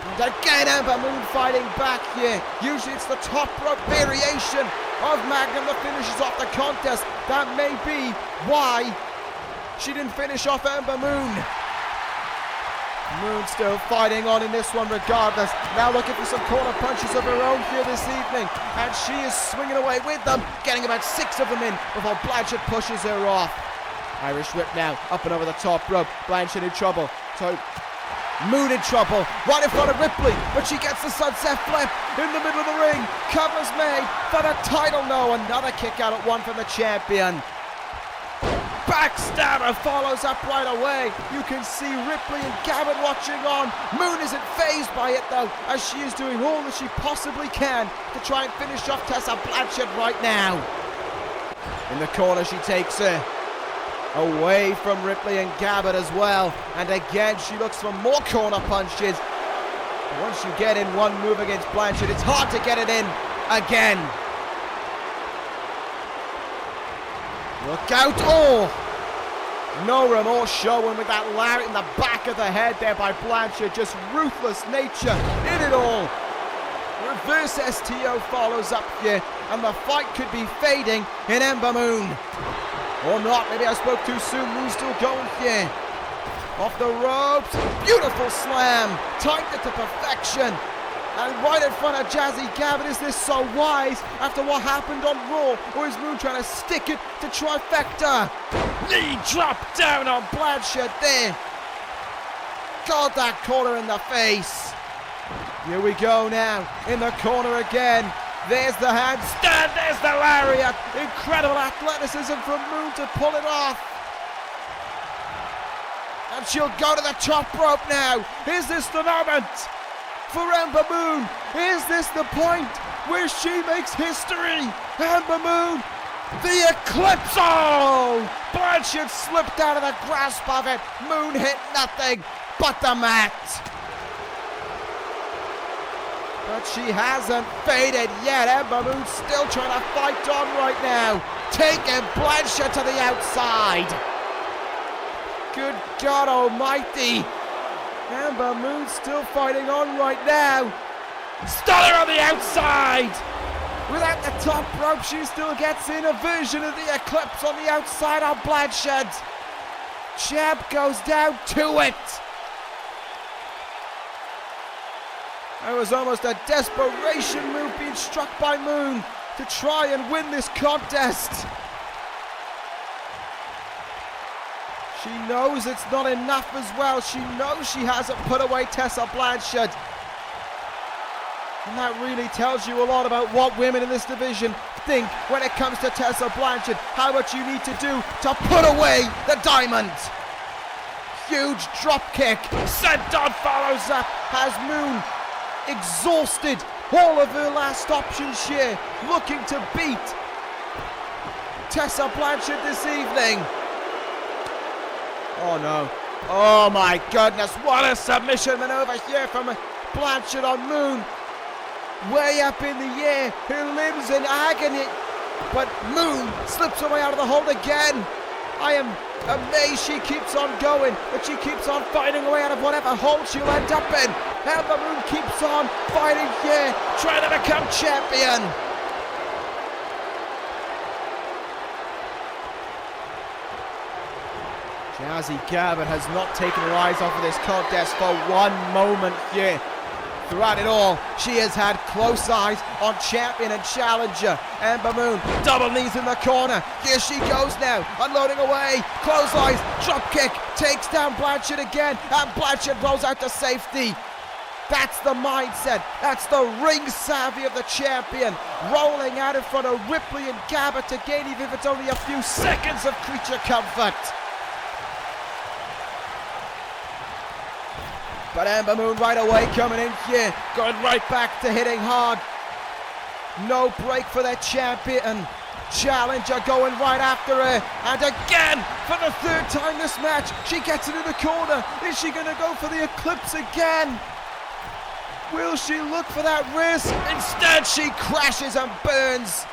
And again, Ember Moon fighting back here. Usually it's the top rope variation of Magnum that finishes off the contest. That may be why she didn't finish off Ember Moon. Moon still fighting on in this one regardless. Now looking for some corner punches of her own here this evening. And she is swinging away with them, getting about 6 of them in before Blanchard pushes her off. Irish whip now, up and over the top rope. Blanchard in trouble. So Moon in trouble, right in front of Ripley, but she gets the sunset flip in the middle of the ring. Covers made for the title. No, another kick out at 1 from the champion. Backstabber follows up right away. You can see Ripley and Gabert watching on. Moon isn't fazed by it though, as she is doing all that she possibly can to try and finish off Tessa Blanchard right now. In the corner she takes her away from Ripley and Gabert as well. And again she looks for more corner punches. But once you get in one move against Blanchard, it's hard to get it in again. Look out, oh! No remorse showing with that lariat in the back of the head there by Blanchard. Just ruthless nature in it all. Reverse STO follows up here, and the fight could be fading in Ember Moon. Or not, maybe I spoke too soon. Moon's still going here. Off the ropes, beautiful slam, timed it to perfection. And right in front of Jazzy Gavin. Is this so wise after what happened on Raw? Or is Moon trying to stick it to trifecta? Knee drop down on Blanchard there. Got that corner in the face. Here we go now. In the corner again. There's the handstand. There's the lariat. Incredible athleticism from Moon to pull it off. And she'll go to the top rope now. Is this the moment for Ember Moon? Is this the point where she makes history? Ember Moon, the Eclipse! Oh! Blanchard slipped out of the grasp of it. Moon hit nothing but the mat. But she hasn't faded yet. Ember Moon still trying to fight on right now. Taking Blanchard to the outside. Good God almighty. Ember Moon still fighting on right now. Stunner on the outside. Without the top rope, she still gets in a version of the Eclipse on the outside on Blanchard. Champ goes down to it. It was almost a desperation move being struck by Moon to try and win this contest. She knows it's not enough as well. She knows she hasn't put away Tessa Blanchard. And that really tells you a lot about what women in this division think when it comes to Tessa Blanchard. How much you need to do to put away the diamond. Huge drop kick. Senton follows up. Has Moon exhausted all of her last options here, looking to beat Tessa Blanchard this evening. Oh no. Oh my goodness, what a submission maneuver here from Blanchard on Moon. Way up in the air, her limbs in agony. But Moon slips away out of the hold again. I am amazed she keeps on going, but she keeps on fighting away out of whatever hold she'll end up in. Ember Moon keeps on fighting here, trying to become champion. Jazzy Gavin has not taken her eyes off of this contest for one moment here. Throughout it all, she has had close eyes on champion and challenger Ember Moon. Double knees in the corner. Here she goes now, unloading away. Clotheslines, drop kick, takes down Blanchard again, and Blanchard rolls out to safety. That's the mindset. That's the ring savvy of the champion. Rolling out in front of Ripley and Gabba to gain, even if it's only a few seconds of creature comfort. But Ember Moon right away coming in here, going right back to hitting hard. No break for the champion. Challenger going right after her. And again, for the third time this match, she gets it in the corner. Is she going to go for the Eclipse again? Will she look for that wrist? Instead, she crashes and burns.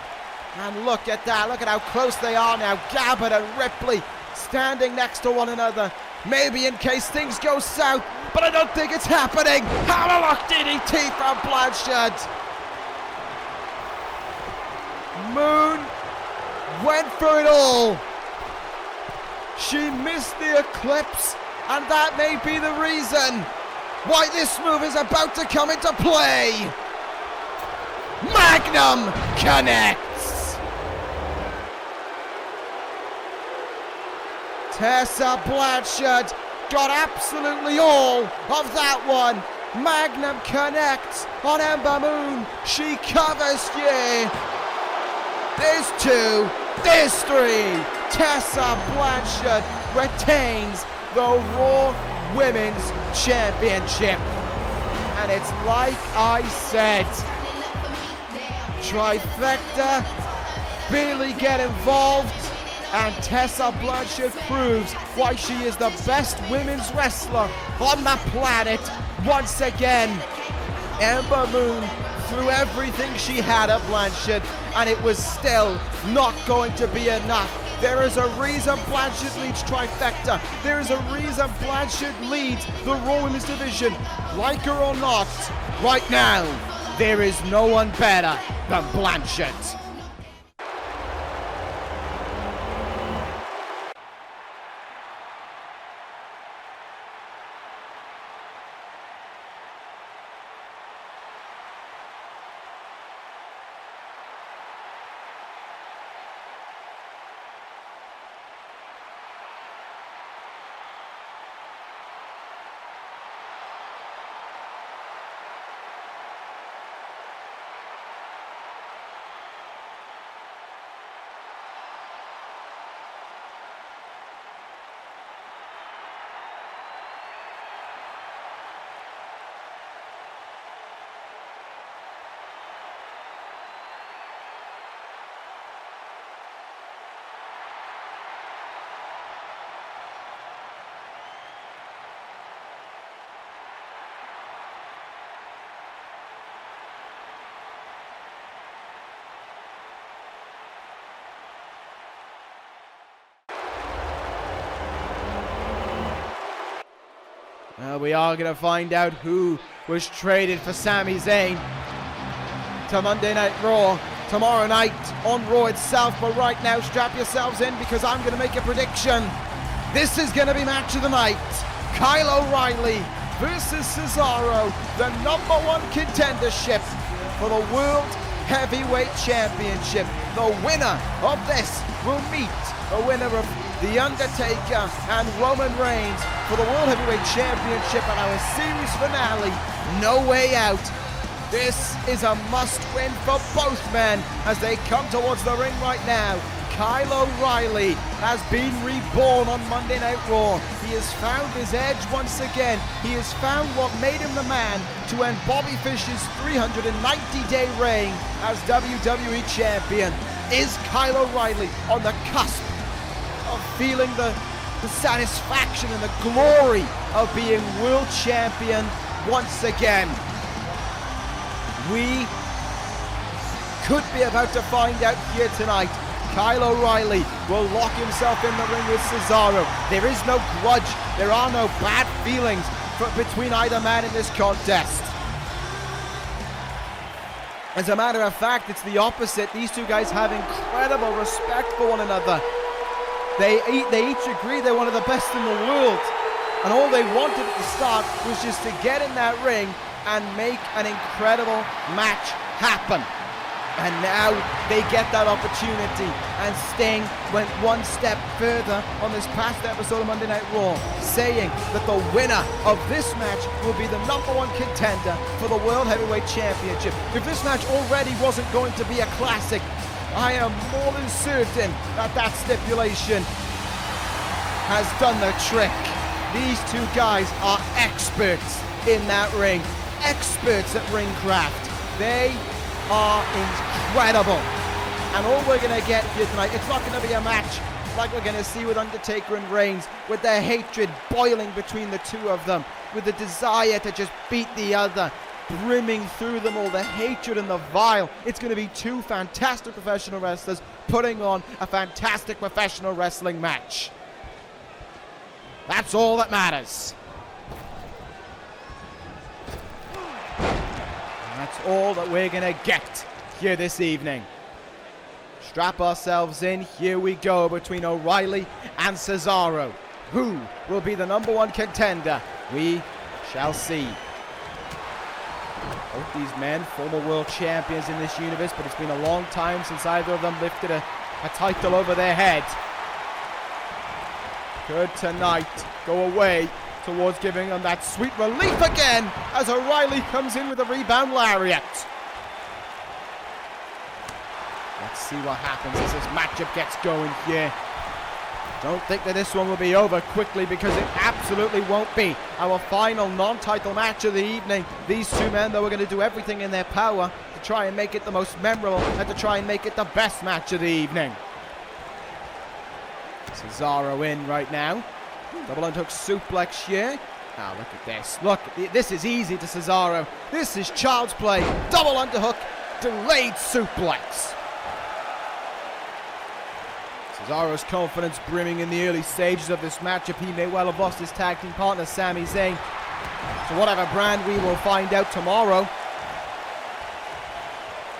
And look at that. Look at how close they are now. Gabbard and Ripley standing next to one another. Maybe in case things go south, but I don't think it's happening. Hammerlock DDT from Blanchard. Moon went for it all. She missed the Eclipse, and that may be the reason why this move is about to come into play. Magnum connects. Tessa Blanchard got absolutely all of that one. Magnum connects on Ember Moon. She covers here. There's two. There's three. Tessa Blanchard retains the Raw Women's Championship. And it's like I said. Trifecta, barely get involved. And Tessa Blanchard proves why she is the best women's wrestler on the planet once again. Ember Moon threw everything she had at Blanchard, and it was still not going to be enough. There is a reason Blanchard leads Trifecta. There is a reason Blanchard leads the Raw Women's Division. Like her or not, right now, there is no one better than Blanchard. We are going to find out who was traded for Sami Zayn to Monday Night Raw tomorrow night on Raw itself. But right now, strap yourselves in because I'm going to make a prediction. This is going to be match of the night. Kyle O'Reilly versus Cesaro, the #1 contendership for the World Heavyweight Championship. The winner of this will meet the winner of The Undertaker and Roman Reigns for the World Heavyweight Championship and our series finale, No Way Out. This is a must-win for both men as they come towards the ring right now. Kyle O'Reilly has been reborn on Monday Night Raw. He has found his edge once again. He has found what made him the man to end Bobby Fish's 390-day reign as WWE Champion. Is Kyle O'Reilly on the cusp of feeling the satisfaction and the glory of being World Champion once again? We could be about to find out here tonight. Kyle O'Reilly will lock himself in the ring with Cesaro. There is no grudge. There are no bad feelings between either man in this contest. As a matter of fact, it's the opposite. These two guys have incredible respect for one another. They each agree they're one of the best in the world. And all they wanted at the start was just to get in that ring and make an incredible match happen. And now they get that opportunity, and Sting went one step further on this past episode of Monday Night Raw, saying that the winner of this match will be the #1 contender for the World Heavyweight Championship. If this match already wasn't going to be a classic, I am more than certain that that stipulation has done the trick. These two guys are experts in that ring, experts at ring craft. They are incredible, and all we're going to get here tonight, it's not going to be a match like we're going to see with Undertaker and Reigns, with their hatred boiling between the two of them, with the desire to just beat the other brimming through them all, the hatred and the vile. It's going to be two fantastic professional wrestlers putting on a fantastic professional wrestling match. That's all that matters. That's all that we're going to get here this evening. Strap ourselves in. Here we go between O'Reilly and Cesaro. Who will be the #1 contender? We shall see. Both these men, former world champions in this universe, but it's been a long time since either of them lifted a title over their head. Could tonight go away towards giving them that sweet relief again as O'Reilly comes in with a rebound lariat. Let's see what happens as this matchup gets going here. Don't think that this one will be over quickly, because it absolutely won't be. Our final non-title match of the evening. These two men, though, are going to do everything in their power to try and make it the most memorable and to try and make it the best match of the evening. Cesaro in right now. Double unhook suplex here. Now look at this. Look, this is easy to Cesaro. This is child's play. Double underhook, delayed suplex. Cesaro's confidence brimming in the early stages of this matchup. He may well have lost his tag team partner, Sami Zayn. So whatever brand, we will find out tomorrow.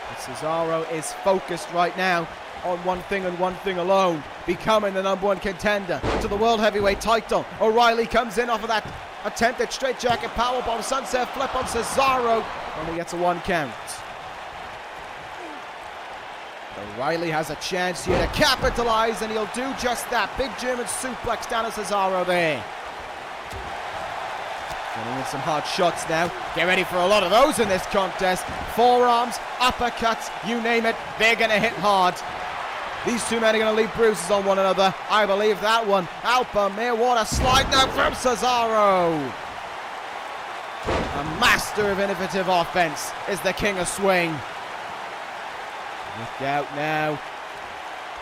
But Cesaro is focused right now on one thing and one thing alone, becoming the #1 contender to the World Heavyweight title. O'Reilly comes in off of that attempted straightjacket powerbomb sunset flip on Cesaro, and he gets a 1 count. O'Reilly has a chance here to capitalize, and he'll do just that. Big German suplex down to Cesaro there. Getting in some hard shots now. Get ready for a lot of those in this contest. Forearms, uppercuts, you name it, they're going to hit hard. These two men are going to leave bruises on one another. I believe that one. Alpha Water slide now from Cesaro. A master of innovative offense is the king of swing. Look out now.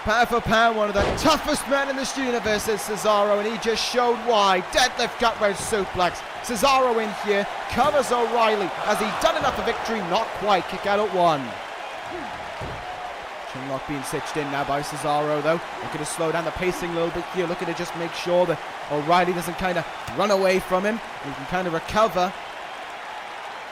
Pound for pound, one of the toughest men in this universe is Cesaro, and he just showed why. Deadlift gut round suplex. Cesaro in here, covers O'Reilly. Has he done enough for victory? Not quite. Kick out at 1. Chinlock being stitched in now by Cesaro, though. Looking to slow down the pacing a little bit here. Looking to just make sure that O'Reilly doesn't kind of run away from him. He can kind of recover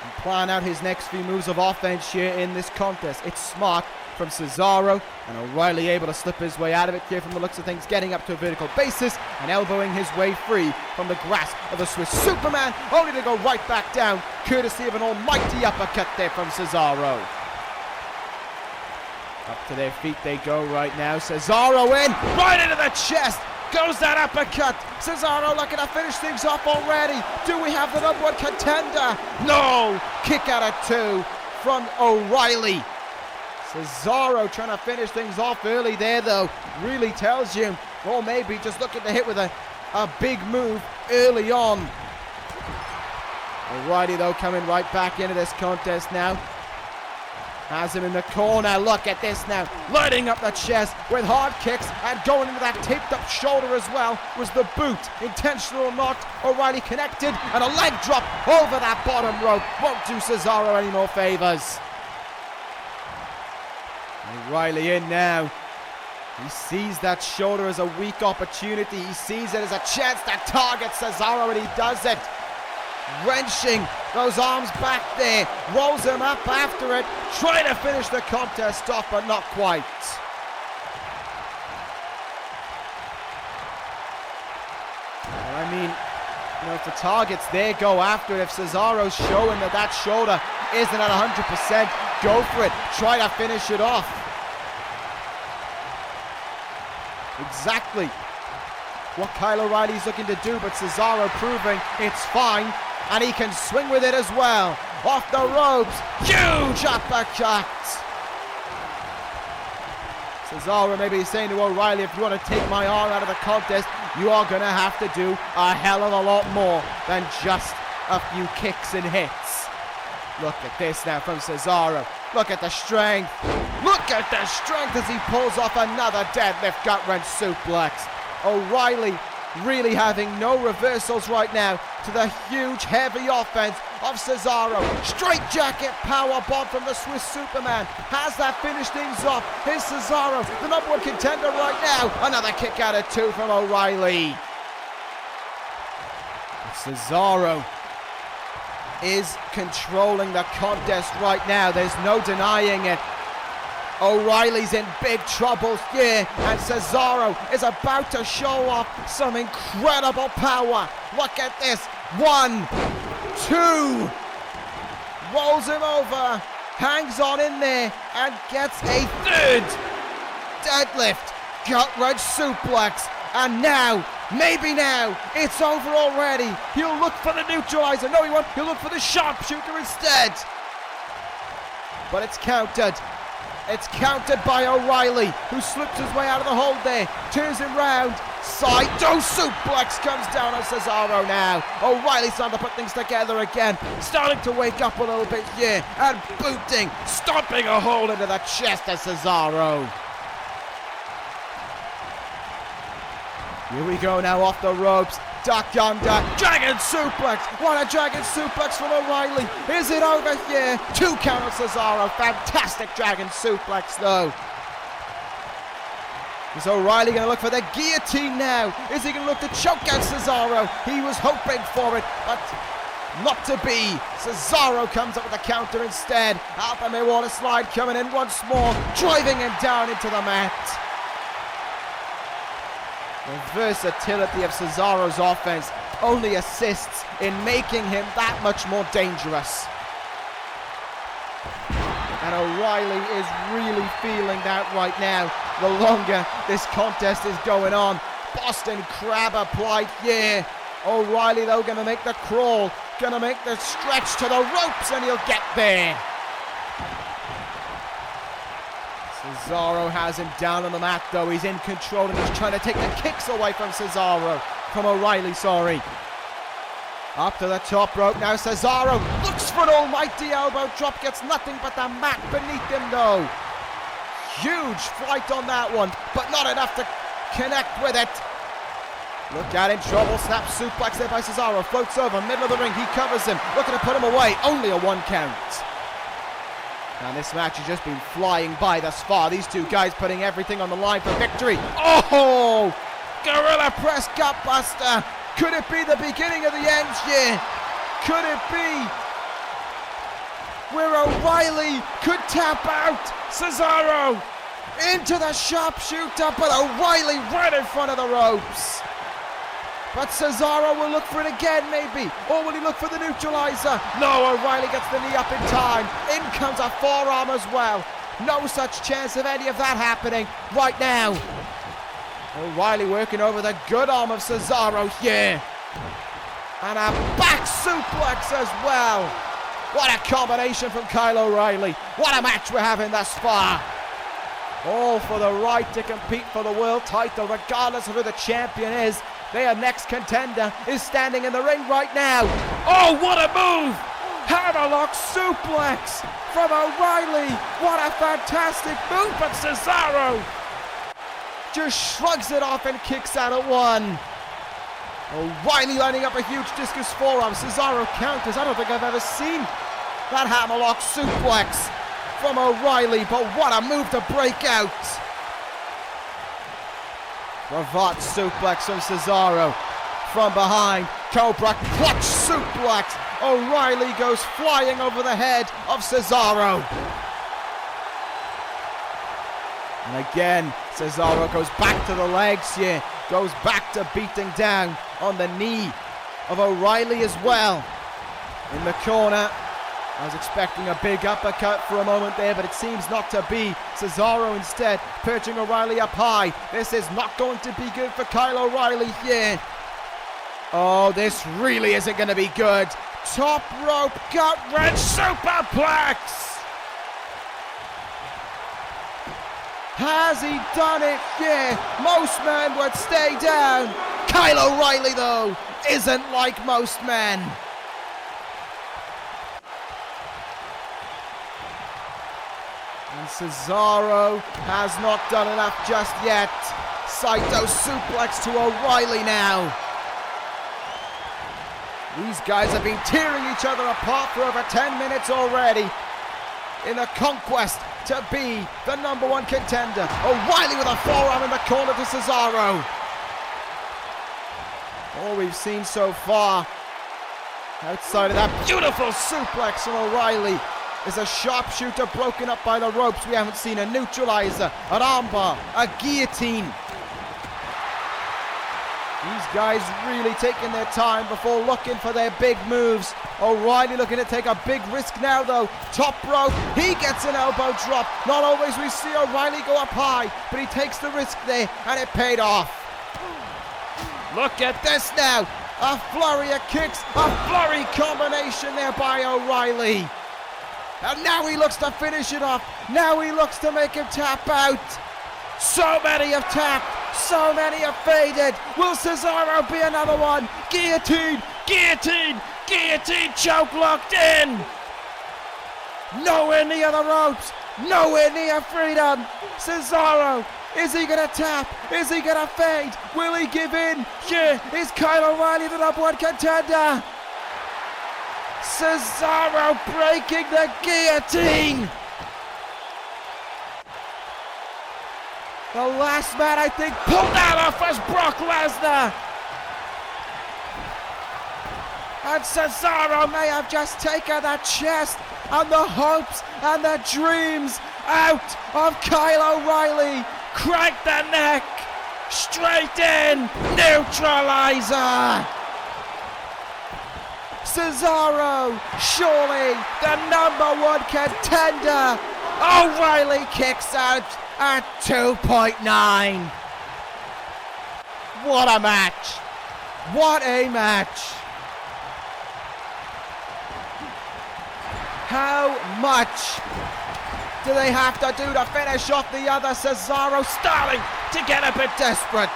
and plan out his next few moves of offense here in this contest. It's smart from Cesaro, and O'Reilly able to slip his way out of it here from the looks of things, getting up to a vertical basis and elbowing his way free from the grasp of the Swiss Superman, only to go right back down, courtesy of an almighty uppercut there from Cesaro. Up to their feet they go right now. Cesaro in, right into the chest. Goes that uppercut. Cesaro looking to finish things off already. Do we have the number one contender? No! Kick out at 2 from O'Reilly. Cesaro trying to finish things off early there, though. Really tells you, or maybe just looking to hit with a big move early on. O'Reilly, though, coming right back into this contest now. Has him in the corner. Look at this now. Lighting up the chest with hard kicks and going into that taped up shoulder as well. Was the boot intentional or not? O'Reilly connected and a leg drop over that bottom rope. Won't do Cesaro any more favors. O'Reilly in now. He sees that shoulder as a weak opportunity. He sees it as a chance to target Cesaro, and he does it. Wrenching those arms back there, rolls him up after it, trying to finish the contest off, but not quite. Well, I mean, you know, if the target's there, go after it. If Cesaro's showing that shoulder isn't at 100%, go for it. Try to finish it off. Exactly what Kyle O'Reilly's looking to do, but Cesaro proving it's fine. And he can swing with it as well. Off the ropes. Huge uppercut. Cesaro maybe saying to O'Reilly, if you want to take my arm out of the contest, you are going to have to do a hell of a lot more than just a few kicks and hits. Look at this now from Cesaro. Look at the strength. Look at the strength as he pulls off another deadlift gut-wrench suplex. O'Reilly really having no reversals right now to the huge heavy offense of Cesaro. Straight jacket power bomb from the Swiss Superman. Has that finished things off? Here's Cesaro, the number one contender right now. Another kick out at 2 from O'Reilly. Cesaro is controlling the contest right now. There's no denying it. O'Reilly's in big trouble here, and Cesaro is about to show off some incredible power. Look at this. 1, 2. Rolls him over, hangs on in there, and gets a 3rd deadlift. Gut-wrench suplex. And now, maybe now, it's over already. He'll look for the neutralizer. No, he won't. He'll look for the sharpshooter instead. But it's countered. It's countered by O'Reilly, who slips his way out of the hold there. Turns him round. Side suplex comes down on Cesaro now. O'Reilly's starting to put things together again. Starting to wake up a little bit here. And booting, stomping a hole into the chest of Cesaro. Here we go now off the ropes. Duck under. Dragon suplex. What a dragon suplex from O'Reilly. Is it over here? 2 count on Cesaro. Fantastic dragon suplex though. Is O'Reilly going to look for the guillotine now? Is he going to look to choke out Cesaro? He was hoping for it, but not to be. Cesaro comes up with a counter instead. Alpha May Water Slide coming in once more, driving him down into the mat. The versatility of Cesaro's offense only assists in making him that much more dangerous. And O'Reilly is really feeling that right now. The longer this contest is going on. Boston Crab applied here. O'Reilly though going to make the crawl. Going to make the stretch to the ropes, and he'll get there. Cesaro has him down on the mat though. He's in control and he's trying to take the kicks away from O'Reilly, sorry. Up to the top rope now. Cesaro looks for an almighty elbow drop. Gets nothing but the mat beneath him though. Huge flight on that one, but not enough to connect with it. Look out, in trouble. Snap suplex there by Cesaro. Floats over, middle of the ring. He covers him. Looking to put him away. Only a 1 count. And this match has just been flying by thus far. These two guys putting everything on the line for victory. Oh! Gorilla press gutbuster. Could it be the beginning of the end here? Could it be where O'Reilly could tap out Cesaro into the sharpshooter, but O'Reilly right in front of the ropes. But Cesaro will look for it again, maybe. Or will he look for the neutralizer? No, O'Reilly gets the knee up in time. In comes a forearm as well. No such chance of any of that happening right now. O'Reilly working over the good arm of Cesaro here. And a back suplex as well. What a combination from Kyle O'Reilly. What a match we're having thus far. All for the right to compete for the world title, regardless of who the champion is. Their next contender is standing in the ring right now. Oh, what a move! Hammerlock suplex from O'Reilly. What a fantastic move, but Cesaro just shrugs it off and kicks out at one. O'Reilly lining up a huge discus forearm. Cesaro counters. I don't think I've ever seen that hammerlock suplex from O'Reilly, but what a move to break out. Cravat suplex from Cesaro from behind. Cobra clutch suplex. O'Reilly goes flying over the head of Cesaro. And again, Cesaro goes back to the legs here. Goes back to beating down on the knee of O'Reilly as well. In the corner, I was expecting a big uppercut for a moment there, but it seems not to be. Cesaro instead perching O'Reilly up high. This is not going to be good for Kyle O'Reilly here. Oh, this really isn't going to be good. Top rope gut-wrench superplex. Has he done it? Yeah, most men would stay down. Kyle O'Reilly, though, isn't like most men. And Cesaro has not done enough just yet. Saito suplex to O'Reilly now. These guys have been tearing each other apart for over 10 minutes already in the conquest to be the number one contender. O'Reilly with a forearm in the corner to Cesaro. All we've seen so far outside of that beautiful suplex from O'Reilly is a sharpshooter broken up by the ropes. We haven't seen a neutralizer, an armbar, a guillotine. These guys really taking their time before looking for their big moves. O'Reilly looking to take a big risk now though. Top rope, he gets an elbow drop. Not always we see O'Reilly go up high, but he takes the risk there and it paid off. Look at this now. A flurry of kicks, a flurry combination there by O'Reilly. And now he looks to finish it off. Now he looks to make him tap out. So many have tapped. So many have faded. Will Cesaro be another one? Guillotine, guillotine, guillotine, choke locked in. Nowhere near the ropes. Nowhere near freedom. Cesaro, is he going to tap? Is he going to fade? Will he give in? Here is Kyle O'Reilly, the number one contender. Cesaro breaking the guillotine. The last man, I think, pulled that off as Brock Lesnar. And Cesaro may have just taken the chest and the hopes and the dreams out of Kyle O'Reilly. Crank the neck. Straight in. Neutralizer. Cesaro, surely the number one contender. O'Reilly kicks out at 2.9. What a match. What a match. How much do they have to do to finish off the other? Cesaro starting to get a bit desperate.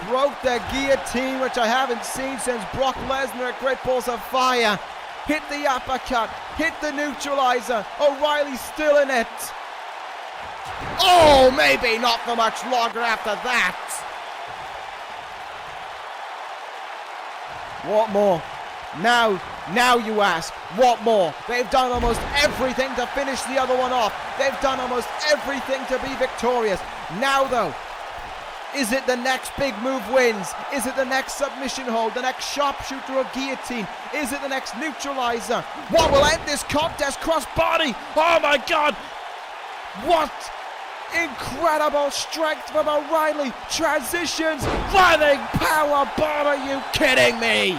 Broke the guillotine, which I haven't seen since Brock Lesnar at Great Balls of Fire. Hit the uppercut, hit the neutralizer. O'Reilly's still in it. Oh, maybe not for much longer after that. What more? Now Now you ask, what more? They've done almost everything to finish the other one off. They've done almost everything to be victorious. Now though, is it the next big move wins? Is it the next submission hold? The next sharpshooter or guillotine? Is it the next neutralizer? What will end this contest? Crossbody! Oh my God! What incredible strength from O'Reilly! Transitions! Running powerbomb! Are you kidding me?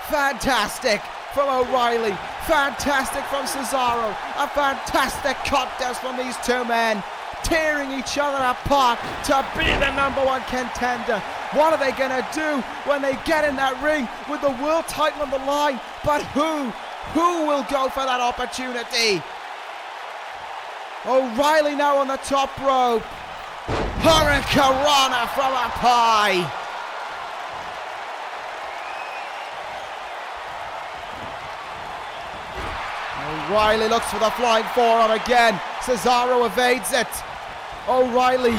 Fantastic from O'Reilly. Fantastic from Cesaro. A fantastic contest from these two men, tearing each other apart to be the #1 contender. What are they gonna do when they get in that ring with the world title on the line? But who will go for that opportunity? O'Reilly now on the top rope. Hurricanrana from up high. O'Reilly looks for the flying forearm again. Cesaro evades it. O'Reilly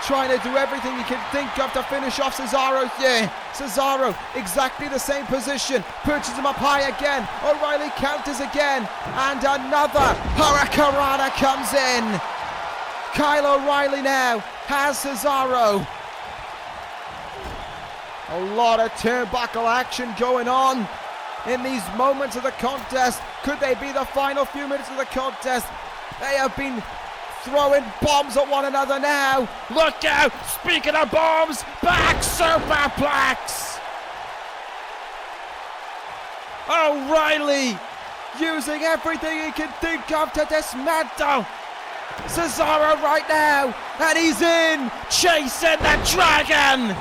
trying to do everything he can think of to finish off Cesaro. Yeah, Cesaro exactly the same position. Pushes him up high again. O'Reilly counters again. And another Hurricanrana comes in. Kyle O'Reilly now has Cesaro. A lot of turnbuckle action going on in these moments of the contest. Could they be the final few minutes of the contest? They have been throwing bombs at one another now. Look out! Speaking of bombs, back superplex! O'Reilly using everything he can think of to dismantle Cesaro right now, and he's in, chasing the dragon.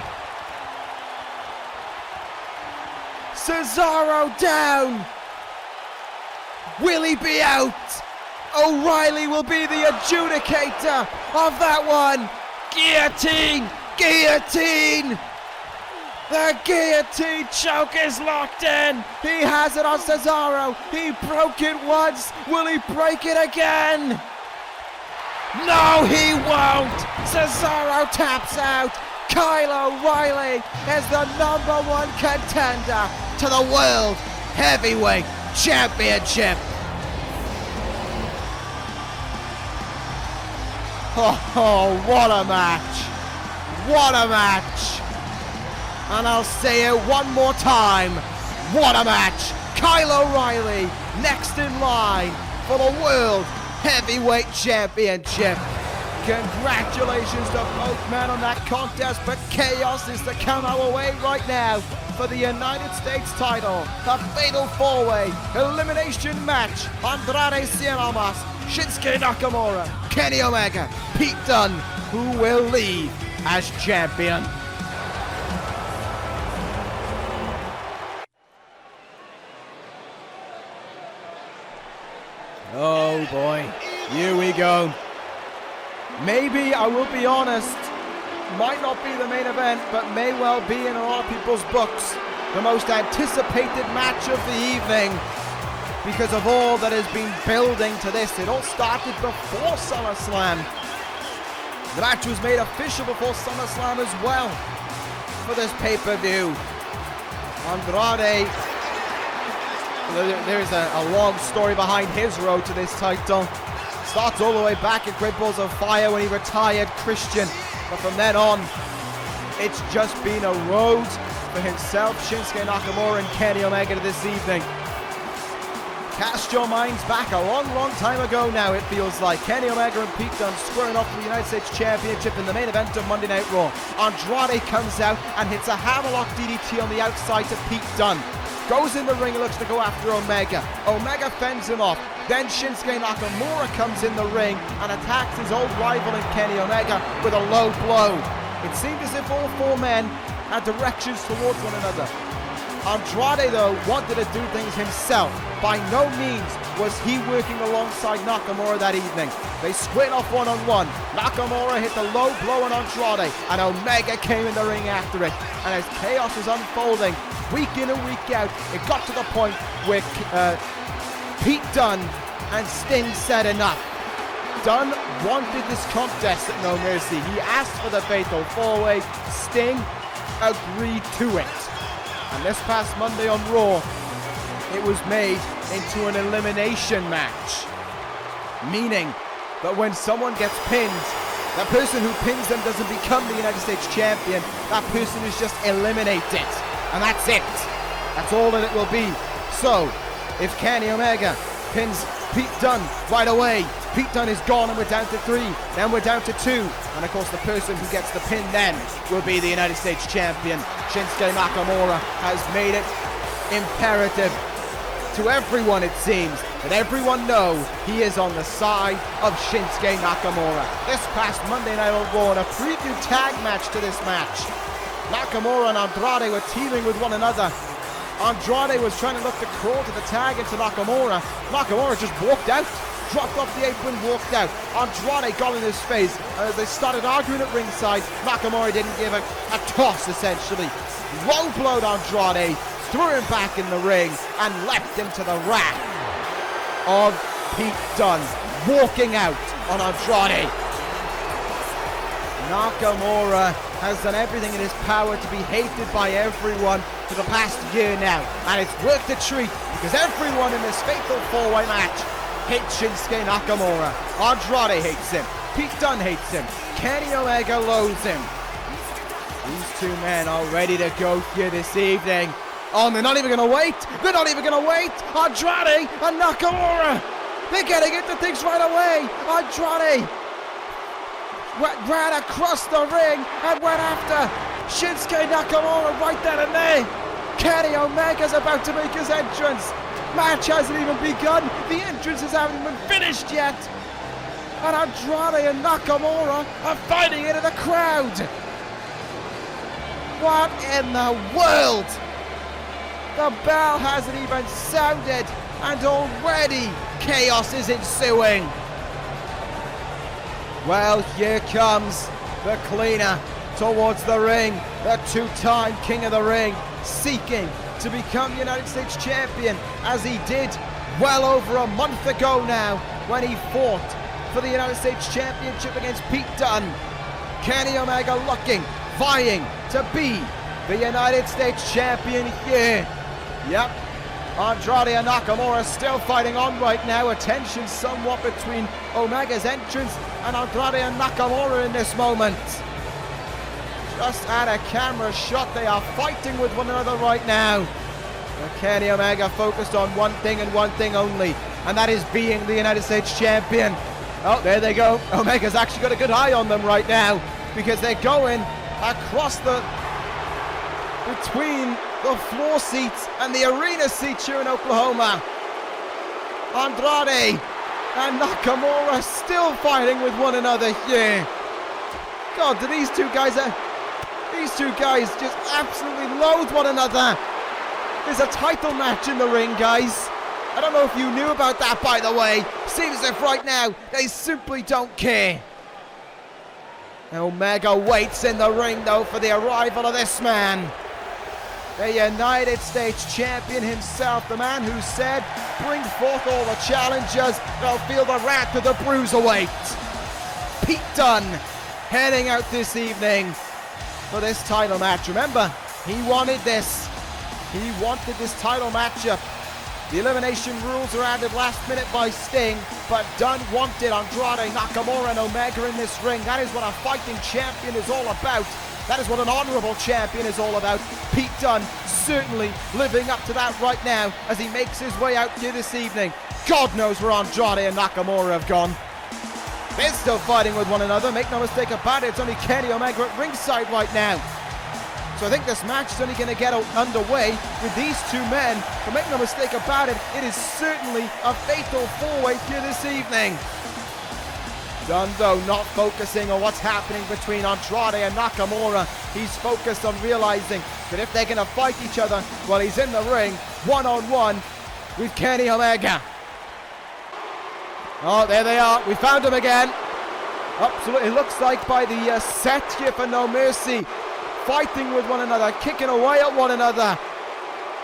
Cesaro down. Will he be out? O'Reilly will be the adjudicator of that one. Guillotine! Guillotine! The guillotine choke is locked in. He has it on Cesaro. He broke it once. Will he break it again? No, he won't. Cesaro taps out. Kyle O'Reilly is the #1 contender to the World Heavyweight Championship. Oh, what a match. What a match. And I'll say it one more time. What a match. Kyle O'Reilly next in line for the World Heavyweight Championship. Congratulations to both men on that contest, but chaos is to come our way right now for the United States title. The fatal four-way elimination match. Andrade, Cien, Almas, Shinsuke Nakamura, Kenny Omega, Pete Dunne, who will leave as champion. Oh boy, here we go. Maybe, I will be honest, might not be the main event, but may well be in a lot of people's books the most anticipated match of the evening because of all that has been building to this. It all started before SummerSlam. The match was made official before SummerSlam as well for this pay-per-view. Andrade, there is a long story behind his road to this title. Starts all the way back at Great Balls of Fire when he retired Christian. But from then on, it's just been a road for himself, Shinsuke Nakamura, and Kenny Omega to this evening. Cast your minds back a long, long time ago now, it feels like. Kenny Omega and Pete Dunne squaring off for the United States Championship in the main event of Monday Night Raw. Andrade comes out and hits a hammerlock DDT on the outside to Pete Dunne. Goes in the ring and looks to go after Omega. Omega fends him off. Then Shinsuke Nakamura comes in the ring and attacks his old rival in Kenny Omega with a low blow. It seemed as if all four men had directions towards one another. Andrade, though, wanted to do things himself. By no means was he working alongside Nakamura that evening. They squared off one-on-one. Nakamura hit the low blow on Andrade, and Omega came in the ring after it. And as chaos was unfolding, week in and week out, it got to the point where Pete Dunne and Sting said enough. Dunne wanted this contest at No Mercy. He asked for the fatal four-way. Sting agreed to it. And this past Monday on Raw, it was made into an elimination match. Meaning that when someone gets pinned, that person who pins them doesn't become the United States champion. That person is just eliminated. And that's it. That's all that it will be. So, if Kenny Omega pins Pete Dunne right away, Pete Dunne is gone and we're down to 3. Then we're down to 2. And of course the person who gets the pin then will be the United States champion. Shinsuke Nakamura has made it imperative to everyone, it seems, that everyone know he is on the side of Shinsuke Nakamura. This past Monday Night on Raw, in a preview tag match to this match, Nakamura and Andrade were teaming with one another. Andrade was trying to look to crawl to the tag into Nakamura. Nakamura just walked out, dropped off the apron, walked out. Andrade got in his face, and as they started arguing at ringside, Nakamura didn't give a toss, essentially. Low-blowed Andrade, threw him back in the ring, and leapt into the wrath of Pete Dunne, walking out on Andrade. Nakamura has done everything in his power to be hated by everyone for the past year now, and it's worked a treat because everyone in this fatal four-way match hates Shinsuke Nakamura. Andrade hates him, Pete Dunne hates him, Kenny Omega loathes him. These two men are ready to go here this evening. Oh, and they're not even going to wait. They're not even going to wait. Andrade and Nakamura. They're getting into things right away. Andrade ran across the ring and went after Shinsuke Nakamura right then and there. Kenny Omega's about to make his entrance. Match hasn't even begun. The entrances haven't even finished yet. And Andrade and Nakamura are fighting into the crowd. What in the world? The bell hasn't even sounded, and already chaos is ensuing. Well, here comes the cleaner towards the ring, the two-time king of the ring, seeking to become United States champion, as he did well over a month ago now, when he fought for the United States championship against Pete Dunne. Kenny Omega looking, vying to be the United States champion here. Yep, Andrade and Nakamura still fighting on right now. A tension somewhat between Omega's entrance and Andrade and Nakamura in this moment. Just at a camera shot, they are fighting with one another right now. And Kenny Omega focused on one thing and one thing only, and that is being the United States champion. Oh, there they go. Omega's actually got a good eye on them right now, because they're going across between the floor seats and the arena seats here in Oklahoma. Andrade and Nakamura still fighting with one another here. God, do these two guys just absolutely loathe one another. There's a title match in the ring, guys. I don't know if you knew about that, by the way. Seems as if right now they simply don't care. Omega waits in the ring, though, for the arrival of this man. The United States champion himself, the man who said, bring forth all the challengers, they'll feel the wrath of the Bruiserweight. Pete Dunne heading out this evening for this title match. Remember, he wanted this. He wanted this title matchup. The elimination rules are added last minute by Sting, but Dunne wanted Andrade, Nakamura and Omega in this ring. That is what a fighting champion is all about. That is what an honourable champion is all about. Pete Dunne certainly living up to that right now as he makes his way out here this evening. God knows where Andrade and Nakamura have gone. They're still fighting with one another, make no mistake about it. It's only Kenny Omega at ringside right now. So I think this match is only going to get underway with these two men. But make no mistake about it, it is certainly a fatal four-way here this evening. Dunne, though, not focusing on what's happening between Andrade and Nakamura. He's focused on realizing that if they're going to fight each other while he's in the ring, one-on-one with Kenny Omega. Oh, there they are. We found him again. Absolutely, it looks like by the set here for No Mercy. Fighting with one another, kicking away at one another.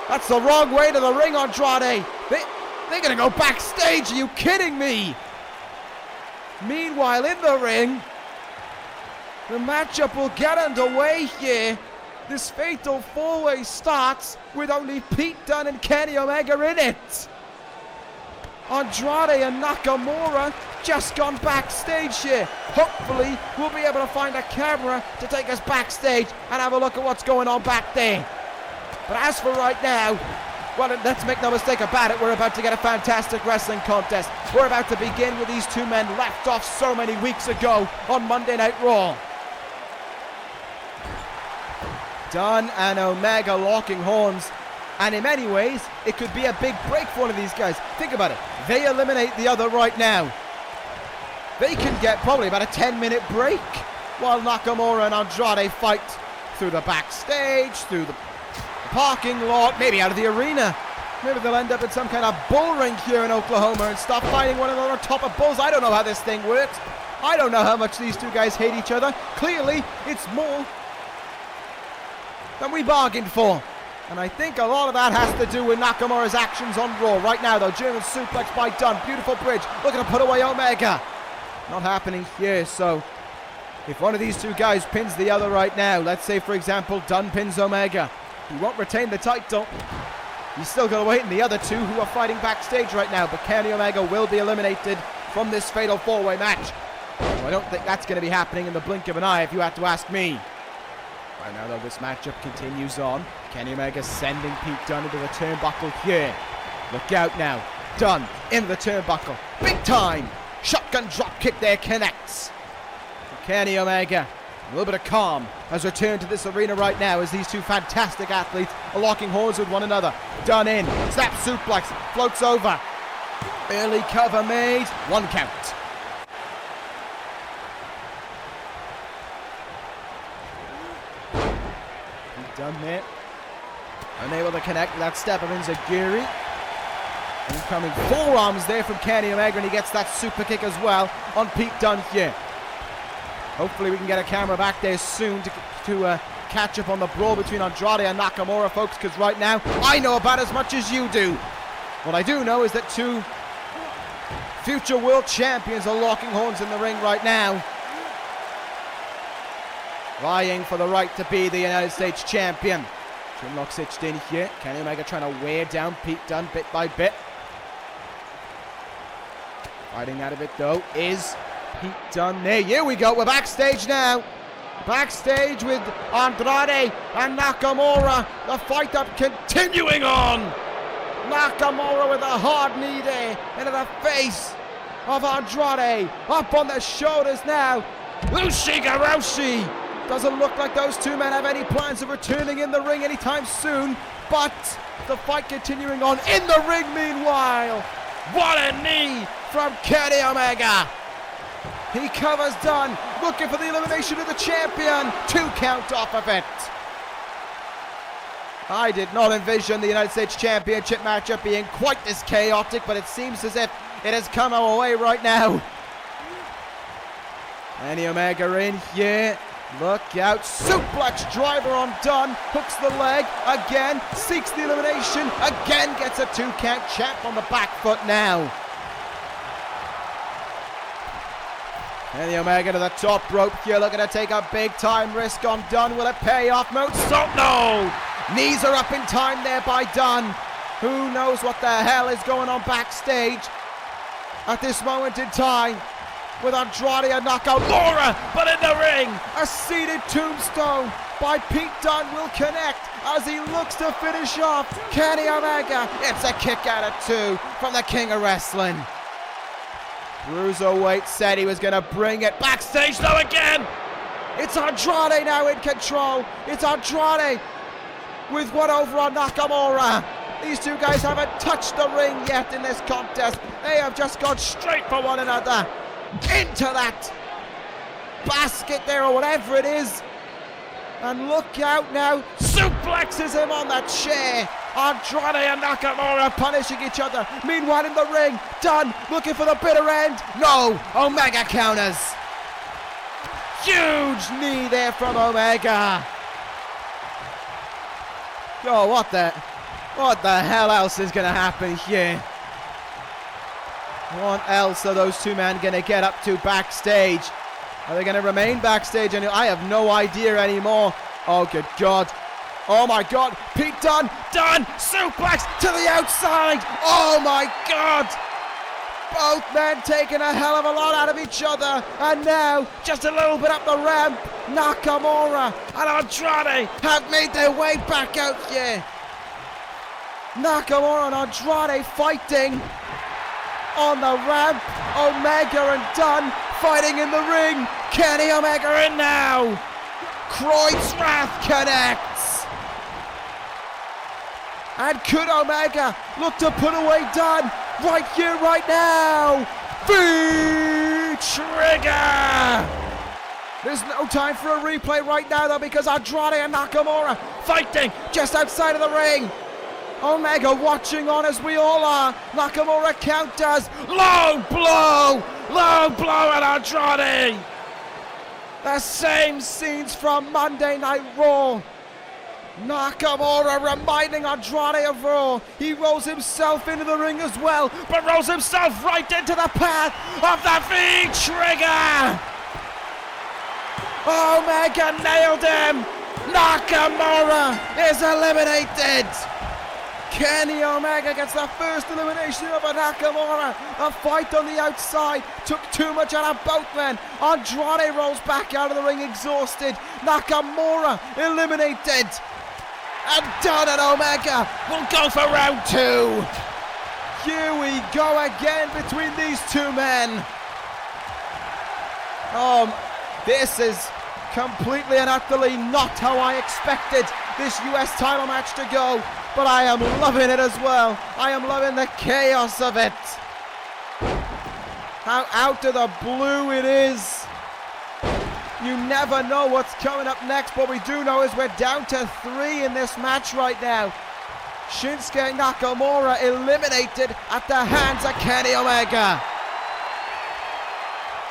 That's the wrong way to the ring, Andrade. They're going to go backstage. Are you kidding me? Meanwhile, in the ring, the matchup will get underway here. This fatal four-way starts with only Pete Dunne and Kenny Omega in it. Andrade and Nakamura just gone backstage here. Hopefully we'll be able to find a camera to take us backstage and have a look at what's going on back there. But as for right now, well, let's make no mistake about it, we're about to get a fantastic wrestling contest. We're about to begin with these two men left off so many weeks ago on Monday Night Raw. Dunne and Omega locking horns, and in many ways it could be a big break for one of these guys. Think about it, they eliminate the other right now, they can get probably about a 10-minute break while Nakamura and Andrade fight through the backstage, through the parking lot, maybe out of the arena. Maybe they'll end up in some kind of bull ring here in Oklahoma and stop fighting one another on top of bulls. I don't know how this thing works. I don't know how much these two guys hate each other. Clearly it's more than we bargained for. And I think a lot of that has to do with Nakamura's actions on Raw. Right now though, German suplex by Dunne, beautiful bridge, looking to put away Omega. Not happening here, so if one of these two guys pins the other right now, let's say for example Dunne pins Omega, he won't retain the title. He's still going to wait in the other two who are fighting backstage right now, but Kenny Omega will be eliminated from this fatal four-way match. So I don't think that's going to be happening in the blink of an eye if you had to ask me. Right now though, this matchup continues on. Kenny Omega sending Pete Dunne into the turnbuckle here. Look out now. Dunne into the turnbuckle. Big time. Shotgun drop kick there connects. Kenny Omega, a little bit of calm, has returned to this arena right now as these two fantastic athletes are locking horns with one another. Dunne in. Snap suplex. Floats over. Early cover made. 1 count. Dunne there, unable to connect with that step of Enziguri. Incoming forearms there from Kenny Omega, and he gets that super kick as well on Pete Dunne here. Hopefully we can get a camera back there soon to catch up on the brawl between Andrade and Nakamura, folks, because right now I know about as much as you do. What I do know is that two future world champions are locking horns in the ring right now, vying for the right to be the United States champion. Chinlock stitched in here. Kenny Omega trying to wear down Pete Dunne bit by bit. Fighting out of it though is Pete Dunne there. Here we go, we're backstage now. Backstage with Andrade and Nakamura. The fight up continuing on. Nakamura with a hard knee there into the face of Andrade. Up on the shoulders now. Ushigoroshi. Doesn't look like those two men have any plans of returning in the ring anytime soon, but the fight continuing on in the ring meanwhile. What a knee from Kenny Omega. He covers Dunne, looking for the elimination of the champion. 2 count off of it. I did not envision the United States Championship matchup being quite this chaotic, but it seems as if it has come our way right now. Kenny Omega in here. Look out, suplex driver on Dunne, hooks the leg, again, seeks the elimination, again gets a 2 count, champ on the back foot now. Kenny Omega to the top rope here, looking to take a big time risk on Dunne. Will it pay off? Moonsault, no! Knees are up in time there by Dunne. Who knows what the hell is going on backstage at this moment in time with Andrade and Nakamura, but in the ring, a seated tombstone by Pete Dunne will connect as he looks to finish off Kenny Omega. It's a kick out of 2 from the King of Wrestling. Bruiserweight said he was going to bring it backstage though again. It's Andrade now in control. It's Andrade with one over on Nakamura. These two guys haven't touched the ring yet in this contest. They have just gone straight for one another. Into that basket there or whatever it is, and look out now, suplexes him on that chair. Andrade and Nakamura punishing each other. Meanwhile in the ring, Dunne looking for the bitter end. No, Omega counters. Huge knee there from Omega. Oh, what the hell else is going to happen here? What else are those two men going to get up to backstage? Are they going to remain backstage? And I have no idea anymore. Oh, good God. Oh my God, Pete Dunne, suplex to the outside. Oh my God. Both men taking a hell of a lot out of each other. And now, just a little bit up the ramp, Nakamura and Andrade have made their way back out here. Nakamura and Andrade fighting on the ramp. Omega and Dunne fighting in the ring. Kenny Omega in now. Croyd's Wrath connects. And could Omega look to put away Dunne right here, right now? V-Trigger! There's no time for a replay right now though, because Andrade and Nakamura fighting just outside of the ring. Omega watching on as we all are. Nakamura counters. Low blow at Andrade. The same scenes from Monday Night Raw. Nakamura reminding Andrade of Raw. He rolls himself into the ring as well, but rolls himself right into the path of the V-Trigger. Omega nailed him. Nakamura is eliminated. Kenny Omega gets the first elimination of Nakamura. A fight on the outside took too much out of both men. Andrade rolls back out of the ring exhausted. Nakamura eliminated. And Dunne and Omega will go for round 2. Here we go again between these two men. This is completely and utterly not how I expected this US title match to go. But I am loving it as well. I am loving the chaos of it. How out of the blue it is. You never know what's coming up next. What we do know is we're down to 3 in this match right now. Shinsuke Nakamura eliminated at the hands of Kenny Omega.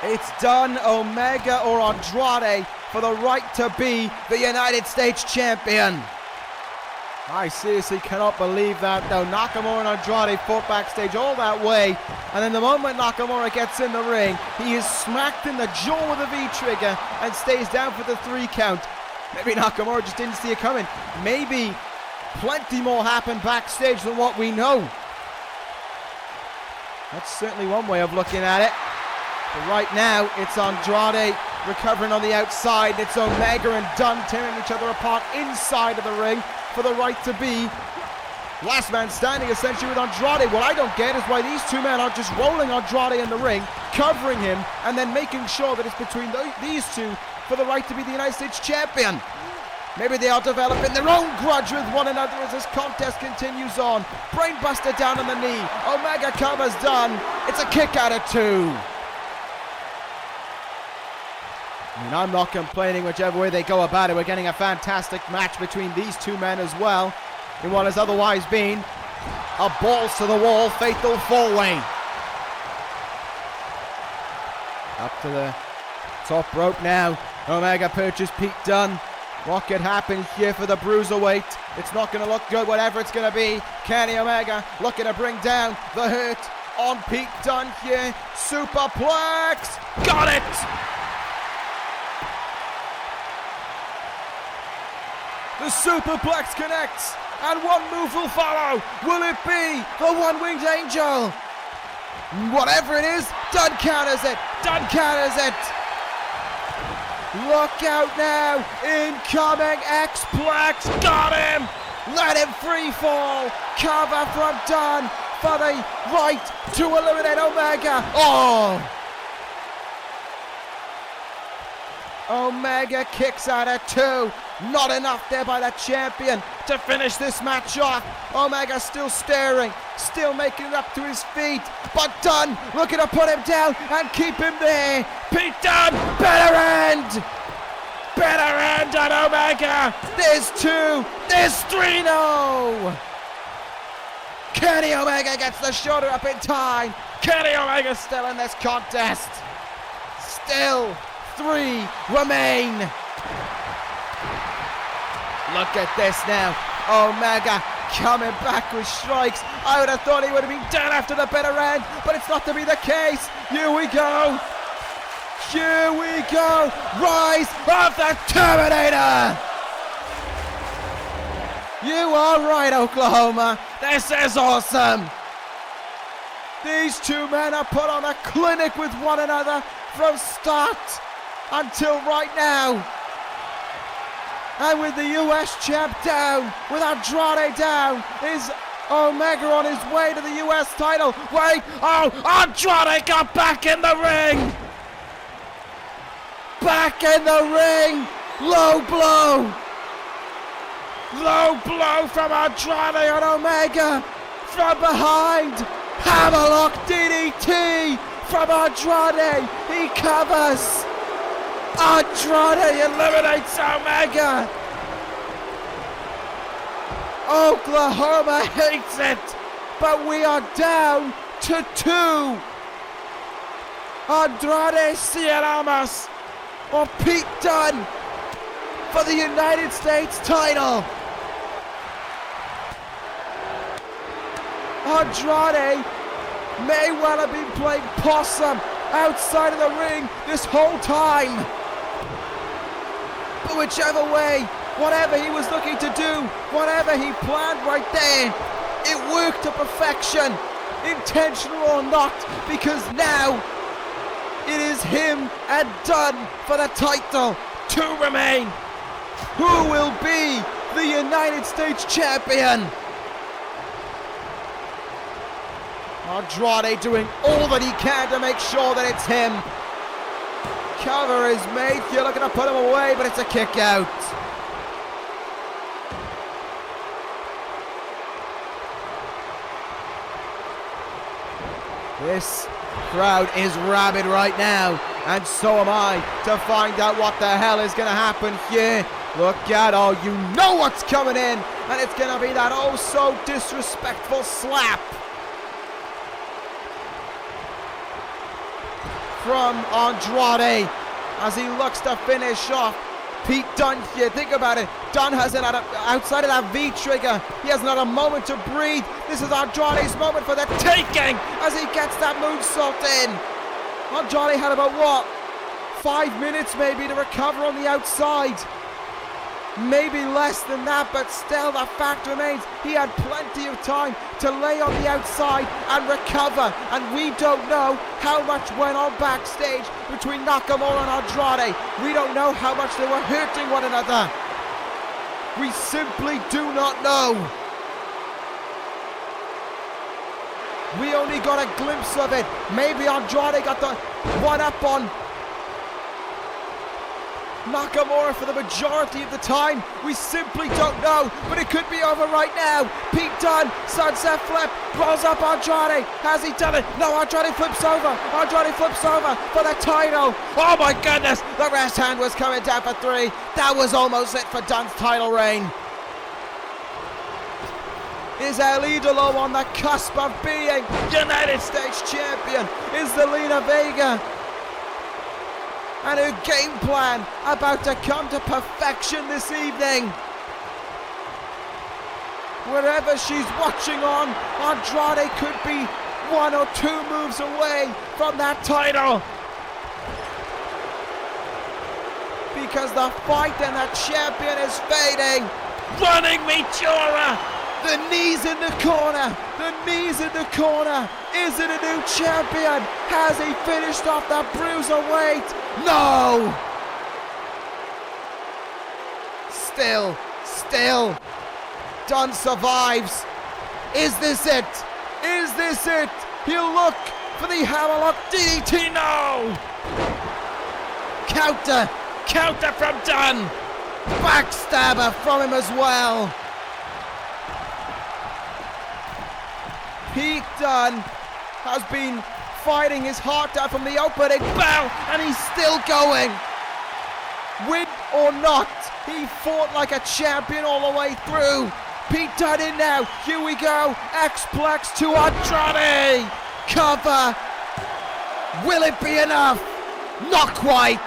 It's Dunne, Omega, or Andrade for the right to be the United States champion. I seriously cannot believe that though. Nakamura and Andrade fought backstage all that way, and then the moment Nakamura gets in the ring, he is smacked in the jaw with a V-Trigger and stays down for the 3 count. Maybe Nakamura just didn't see it coming. Maybe plenty more happened backstage than what we know. That's certainly one way of looking at it. But right now, it's Andrade recovering on the outside. It's Omega and Dunne tearing each other apart inside of the ring for the right to be last man standing essentially with Andrade. What I don't get is why these two men are just rolling Andrade in the ring, covering him, and then making sure that it's between these two for the right to be the United States champion. Maybe they are developing their own grudge with one another as this contest continues on. Brainbuster down on the knee. Omega covers Dunne. It's a kick out of 2. I mean, I'm not complaining whichever way they go about it. We're getting a fantastic match between these two men as well, in what has otherwise been a balls to the wall fatal 4-way. Up to the top rope now. Omega purchased Pete Dunne. What could happen here for the Bruiserweight? It's not going to look good, whatever it's going to be. Kenny Omega looking to bring down the hurt on Pete Dunne here. Superplex! Got it! The superplex connects, and one move will follow. Will it be the one-winged angel? Whatever it is, Dunne counters it. Dunne counters it. Look out now. Incoming X-Plex. Got him. Let him free fall. Cover from Dunne for the right to eliminate Omega. Oh! Omega kicks out at 2. Not enough there by the champion to finish this match off. Omega still staring, still making it up to his feet. But Dunne looking to put him down and keep him there. Pete Dunne, better end! Better end on Omega. There's 2, there's 3, no! Kenny Omega gets the shoulder up in time. Kenny Omega still in this contest. Still 3 remain. Look at this now. Omega coming back with strikes. I would have thought he would have been down after the better end, but it's not to be the case. Here we go. Here we go. Rise of the Terminator. You are right, Oklahoma. This is awesome. These two men have put on a clinic with one another from start until right now. And with the US champ down, with Andrade down, is Omega on his way to the US title. Wait, oh, Andrade got back in the ring. Back in the ring. Low blow. Low blow from Andrade on Omega. From behind. Hammerlock DDT from Andrade. He covers. Andrade eliminates Omega. Oklahoma hates it, but we are down to 2. Andrade, Cien, Almas, or Pete Dunne for the United States title. Andrade may well have been playing possum outside of the ring this whole time. But whichever way, whatever he was looking to do, whatever he planned right there, it worked to perfection, intentional or not, because now it is him and Dunne for the title to remain. Who will be the United States champion? Andrade doing all that he can to make sure that it's him. Cover is made. You're looking to put him away, but it's a kick out. This crowd is rabid right now, and so am I, to find out what the hell is going to happen here. Look at, oh, you know what's coming in, and it's going to be that oh so disrespectful slap from Andrade as he looks to finish off Pete Dunne here. Think about it. Dunne hasn't had outside of that V trigger, he hasn't had a moment to breathe. This is Andrade's moment for the taking as he gets that moonsault in. Andrade had about what? 5 minutes maybe to recover on the outside. Maybe less than that, but still the fact remains he had plenty of time to lay on the outside and recover, and we don't know how much went on backstage between Nakamura and Andrade. We don't know how much they were hurting one another. We simply do not know. We only got a glimpse of it. Maybe Andrade got the one up on Nakamura for the majority of the time. We simply don't know, but it could be over right now. Pete Dunne, sunset flip, rolls up Andrade. Has he done it? No, Andrade flips over. Andrade flips over for the title. Oh my goodness, the rest hand was coming down for 3. That was almost it for Dunne's title reign. Is El Idolo on the cusp of being United States champion? Is Zelina Vega and her game plan about to come to perfection this evening? Wherever she's watching on, Andrade could be 1 or 2 moves away from that title. Because the fight and the champion is fading. Running Michura. The knees in the corner. The knees in the corner. Is it a new champion? Has he finished off that Bruiserweight? No! Still. Dunne survives. Is this it? Is this it? He'll look for the hammerlock DDT. No! Counter from Dunne. Backstabber from him as well. Pete Dunne has been fighting his heart out from the opening bell, and he's still going. Win or not, he fought like a champion all the way through. Pete Dunne in now. Here we go. X-Plex to Andrade. Cover. Will it be enough? Not quite.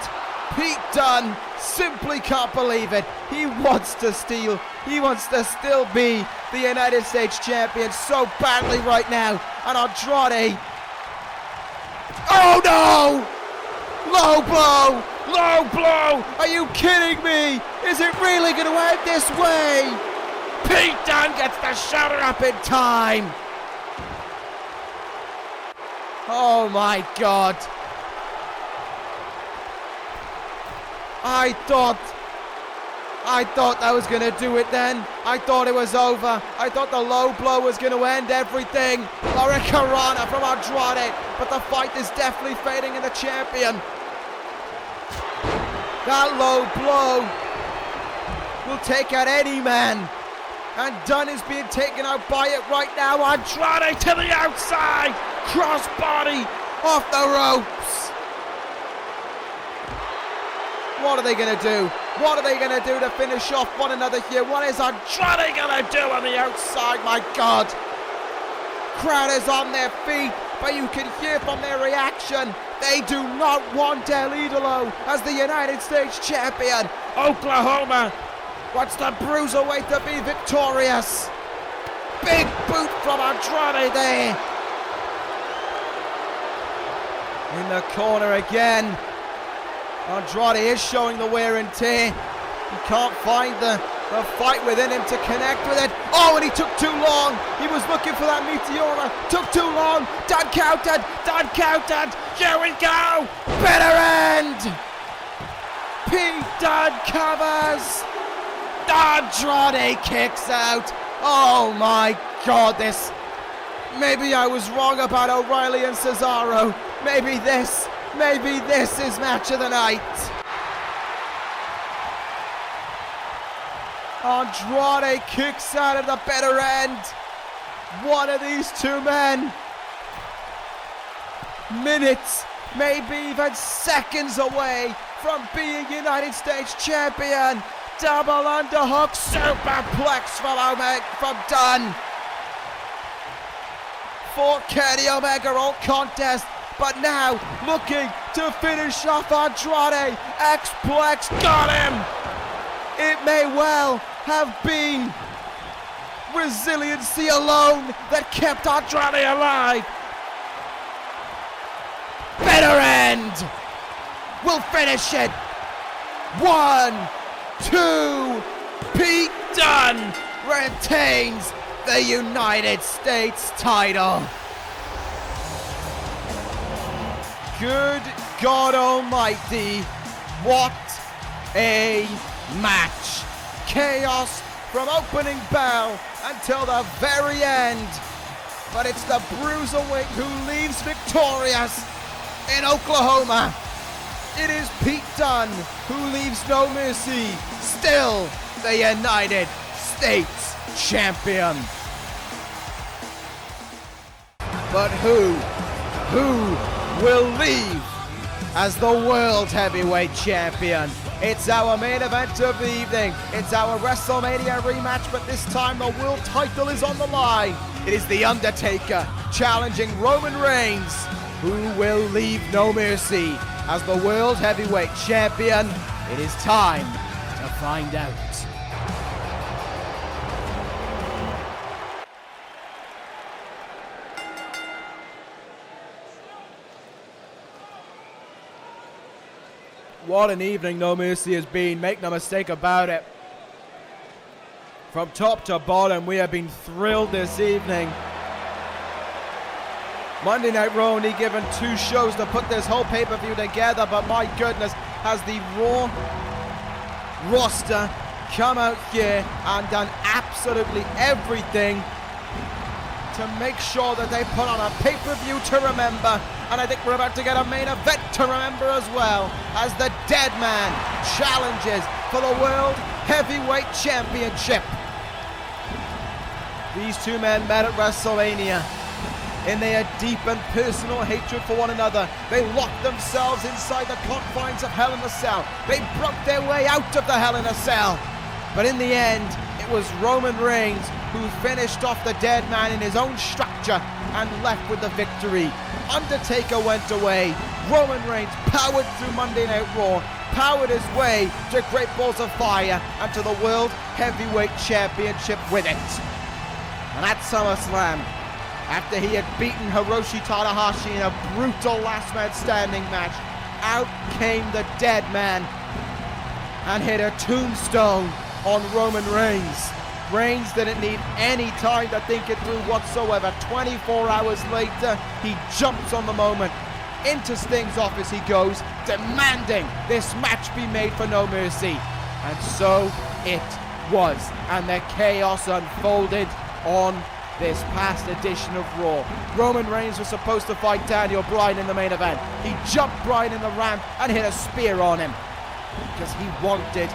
Pete Dunne simply can't believe it. He wants to steal. He wants to still be the United States champion so badly right now. And Andrade. Oh no! Low blow! Low blow! Are you kidding me? Is it really going to end this way? Pete Dunne gets the shoulder up in time. Oh my God. I thought that was going to do it then. I thought it was over. I thought the low blow was going to end everything. Hurricanrana from Andrade. But the fight is definitely fading in the champion. That low blow will take out any man. And Dunne is being taken out by it right now. Andrade to the outside. Crossbody off the ropes. What are they going to do? What are they going to do to finish off one another here? What is Andrade going to do on the outside? My God. Crowd is on their feet, but you can hear from their reaction. They do not want El Idolo as the United States champion. Oklahoma wants the Bruiserweight to be victorious. Big boot from Andrade there. In the corner again. Andrade is showing the wear and tear. He can't find the fight within him to connect with it. Oh, and he took too long. He was looking for that Meteora. Took too long. Dunne counted. Dunne counted. Here we go. Better end. Pete Dunne covers. Andrade kicks out. Oh my God, this. Maybe I was wrong about O'Reilly and Cesaro. Maybe this is match of the night. Andrade kicks out at the better end. One of these two men, minutes, maybe even seconds away from being United States champion. Double underhook superplex from Dunne. For Kenny Omega all contest. But now, looking to finish off Andrade. X-Plex got him! It may well have been resiliency alone that kept Andrade alive. Better end! We'll finish it! 1, 2, Pete Dunne retains the United States title. Good God Almighty, what a match. Chaos from opening bell until the very end. But it's the Bruiserweight who leaves victorious in Oklahoma. It is Pete Dunne who leaves no mercy, still the United States champion. But who will leave as the World Heavyweight Champion? It's our main event of the evening. It's our WrestleMania rematch, but this time the world title is on the line. It is The Undertaker challenging Roman Reigns, who will leave no mercy as the World Heavyweight Champion. It is time to find out. What an evening No Mercy has been, make no mistake about it. From top to bottom, we have been thrilled this evening. Monday Night Raw only given 2 shows to put this whole pay-per-view together, but my goodness, has the Raw roster come out here and done absolutely everything to make sure that they put on a pay-per-view to remember. And I think we're about to get a main event to remember as well, as the Deadman challenges for the World Heavyweight Championship. These two men met at WrestleMania. In their deep and personal hatred for one another, they locked themselves inside the confines of Hell in a Cell. They broke their way out of the Hell in a Cell. But in the end, it was Roman Reigns who finished off the Deadman in his own structure and left with the victory. Undertaker went away. Roman Reigns powered through Monday Night Raw, powered his way to Great Balls of Fire and to the World Heavyweight Championship with it. And at SummerSlam, after he had beaten Hiroshi Tanahashi in a brutal last man standing match, out came the Deadman and hit a tombstone on Roman Reigns. Reigns didn't need any time to think it through whatsoever. 24 hours later, he jumps on the moment. Into Sting's office he goes, demanding this match be made for No Mercy. And so it was. And the chaos unfolded on this past edition of Raw. Roman Reigns was supposed to fight Daniel Bryan in the main event. He jumped Bryan in the ramp and hit a spear on him because he wanted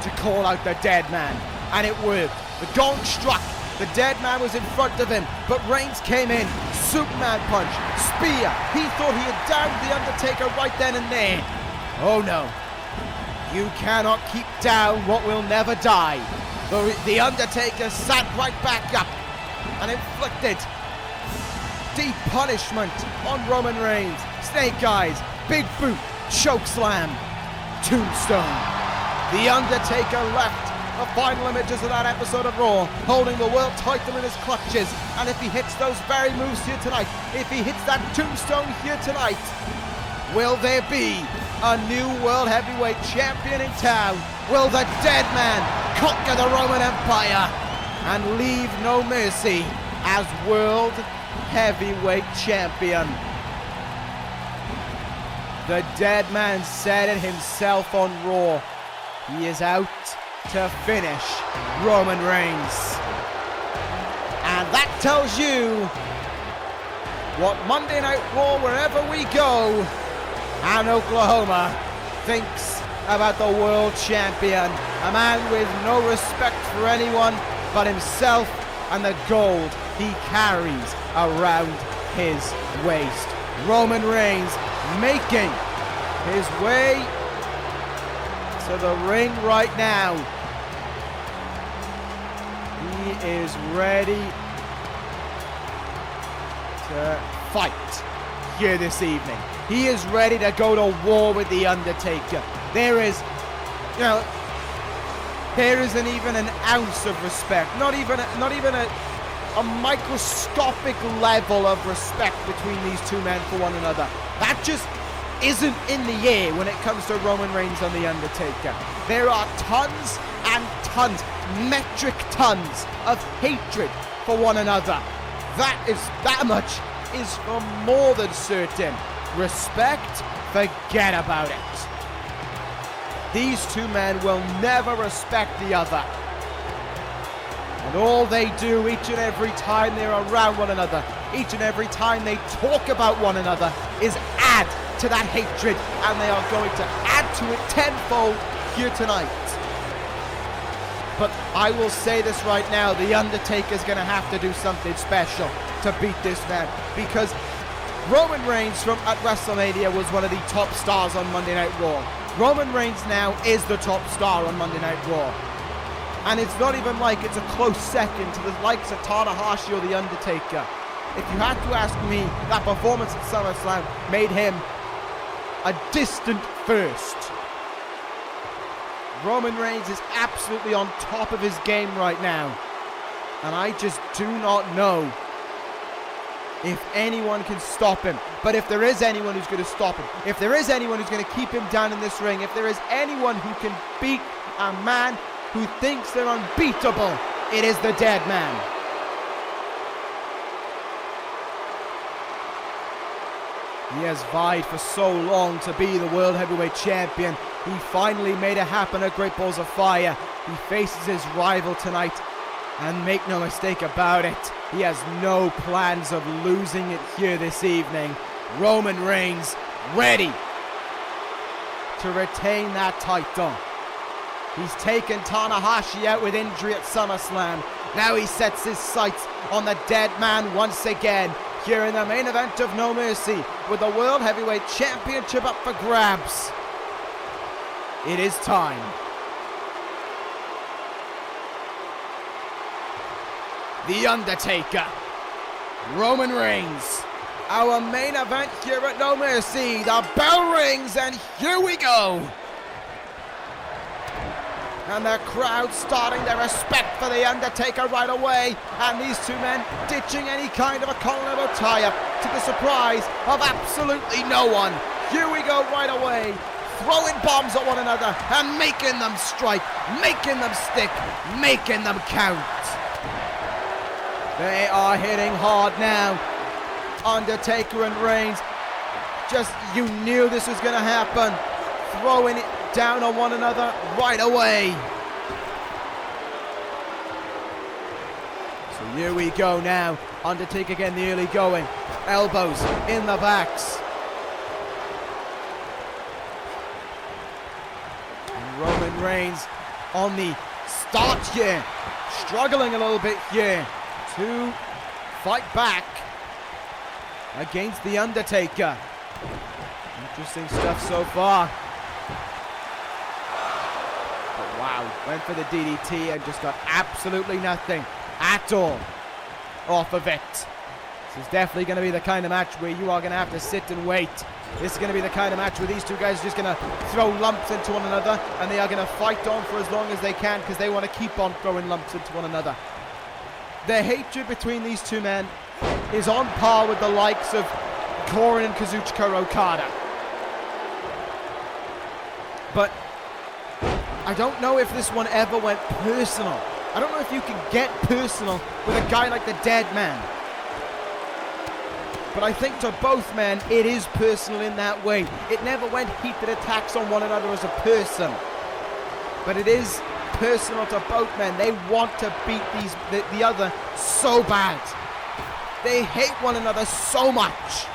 to call out the Deadman. And it worked. The gong struck. The Deadman was in front of him, but Reigns came in. Superman punch, spear. He thought he had downed the Undertaker right then and there. Oh no. You cannot keep down what will never die. The Undertaker sat right back up and inflicted deep punishment on Roman Reigns. Snake eyes, big boot, choke slam, tombstone. The Undertaker left the final images of that episode of Raw holding the world title in his clutches, and if he hits those very moves here tonight, if he hits that tombstone here tonight, will there be a new world heavyweight champion in town? Will the Deadman conquer the Roman Empire and leave No Mercy as world heavyweight champion? The Deadman said it himself on Raw. He is out to finish Roman Reigns. And that tells you what Monday Night Raw, wherever we go, and Oklahoma thinks about the world champion. A man with no respect for anyone but himself and the gold he carries around his waist. Roman Reigns making his way to the ring right now. He is ready to fight here this evening. He is ready to go to war with the Undertaker. There isn't even an ounce of respect, not even a microscopic level of respect between these two men for one another. That just isn't in the air when it comes to Roman Reigns and the Undertaker. There are tons and tons, metric tons of hatred for one another. That much is for more than certain. Respect, forget about it. These two men will never respect the other. And all they do each and every time they're around one another, each and every time they talk about one another, is add to that hatred, and they are going to add to it tenfold here tonight. But I will say this right now, the Undertaker's going to have to do something special to beat this man, because Roman Reigns at WrestleMania was one of the top stars on Monday Night Raw. Roman Reigns now is the top star on Monday Night Raw. And it's not even like it's a close second to the likes of Tanahashi or The Undertaker. If you had to ask me, that performance at SummerSlam made him a distant first. Roman Reigns is absolutely on top of his game right now. And I just do not know if anyone can stop him. But if there is anyone who's going to stop him, if there is anyone who's going to keep him down in this ring, if there is anyone who can beat a man who thinks they're unbeatable, it is the Deadman. He has vied for so long to be the World Heavyweight Champion. He finally made it happen at Great Balls of Fire. He faces his rival tonight, and make no mistake about it, he has no plans of losing it here this evening. Roman Reigns ready to retain that title. He's taken Tanahashi out with injury at SummerSlam. Now he sets his sights on the Deadman once again, here in the main event of No Mercy, with the World Heavyweight Championship up for grabs. It is time. The Undertaker, Roman Reigns, our main event here at No Mercy. The bell rings and here we go. And the crowd starting their respect for The Undertaker right away. And these two men ditching any kind of a collar tie-up, to the surprise of absolutely no one. Here we go right away. throwing bombs at one another and making them strike, making them stick, making them count. They are hitting hard now. Undertaker and Reigns, just, you knew this was going to happen. Throwing it down on one another right away. So here we go now. Undertaker again, the early going. Elbows in the backs. And Roman Reigns on the start here. Struggling a little bit here to fight back against the Undertaker. Interesting stuff so far. But wow, went for the DDT and just got absolutely nothing at all off of it. This is definitely going to be the kind of match where you are going to have to sit and wait. This is going to be the kind of match where these two guys are just going to throw lumps into one another, and they are going to fight on for as long as they can because they want to keep on throwing lumps into one another. The hatred between these two men is on par with the likes of Corin and Kazuchika Okada. But I don't know if this one ever went personal. I don't know if you can get personal with a guy like the Deadman. But I think to both men, it is personal in that way. It never went heated attacks on one another as a person. But it is personal to both men. They want to beat the other so bad. They hate one another so much.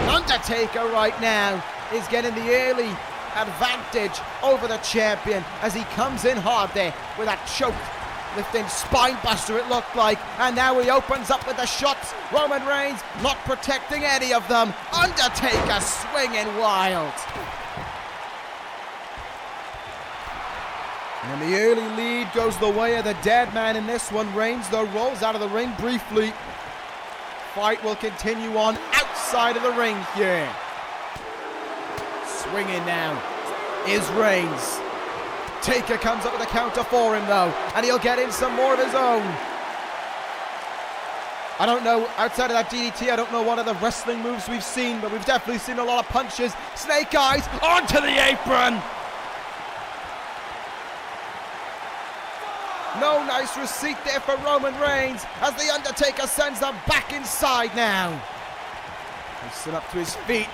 Undertaker right now is getting the early advantage over the champion as he comes in hard there with that choke lifting spine buster, it looked like, and now he opens up with the shots. Roman Reigns not protecting any of them. Undertaker swinging wild. And the early lead goes the way of the Deadman in this one. Reigns though rolls out of the ring briefly. Fight will continue on outside of the ring here. Swinging now is Reigns. Taker comes up with a counter for him though, and he'll get in some more of his own. I don't know, outside of that DDT, I don't know what other wrestling moves we've seen, but we've definitely seen a lot of punches. Snake Eyes onto the apron. No nice receipt there for Roman Reigns as the Undertaker sends them back inside now. He's still up to his feet.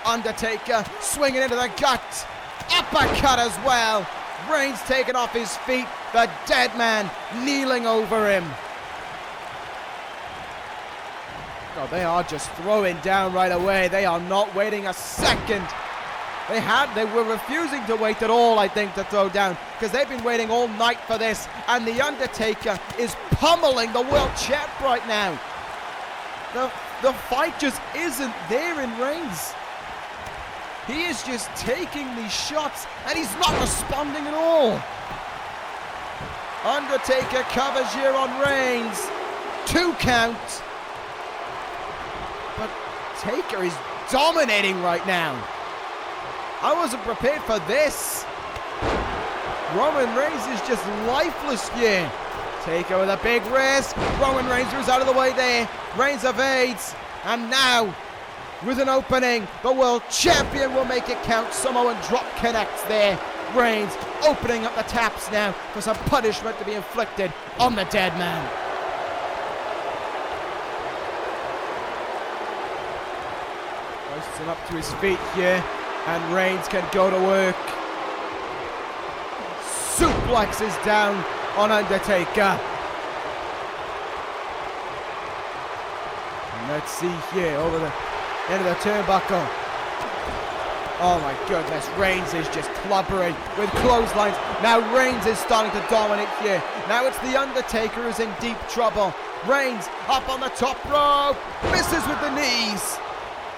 Undertaker swinging into the gut. Uppercut as well. Reigns taken off his feet. The Deadman kneeling over him. Oh, they are just throwing down right away. They are not waiting a second. They were refusing to wait at all, I think, to throw down, because they've been waiting all night for this. And the Undertaker is pummeling the world champ right now. The fight just isn't there in Reigns. He is just taking these shots, and he's not responding at all. Undertaker covers here on Reigns. 2 count. But Taker is dominating right now. I wasn't prepared for this. Roman Reigns is just lifeless here. Taker with a big risk. Roman Reigns moves out of the way there. Reigns evades. And now, with an opening, the world champion will make it count. Samoan drop connects there. Reigns opening up the taps now for some punishment to be inflicted on the Deadman. Hoists him up to his feet here, and Reigns can go to work. Suplexes down on Undertaker. And let's see here over the end of the turnbuckle. Oh my goodness, Reigns is just clobbering with clotheslines. Now Reigns is starting to dominate here. Now it's the Undertaker who's in deep trouble. Reigns up on the top rope, misses with the knees.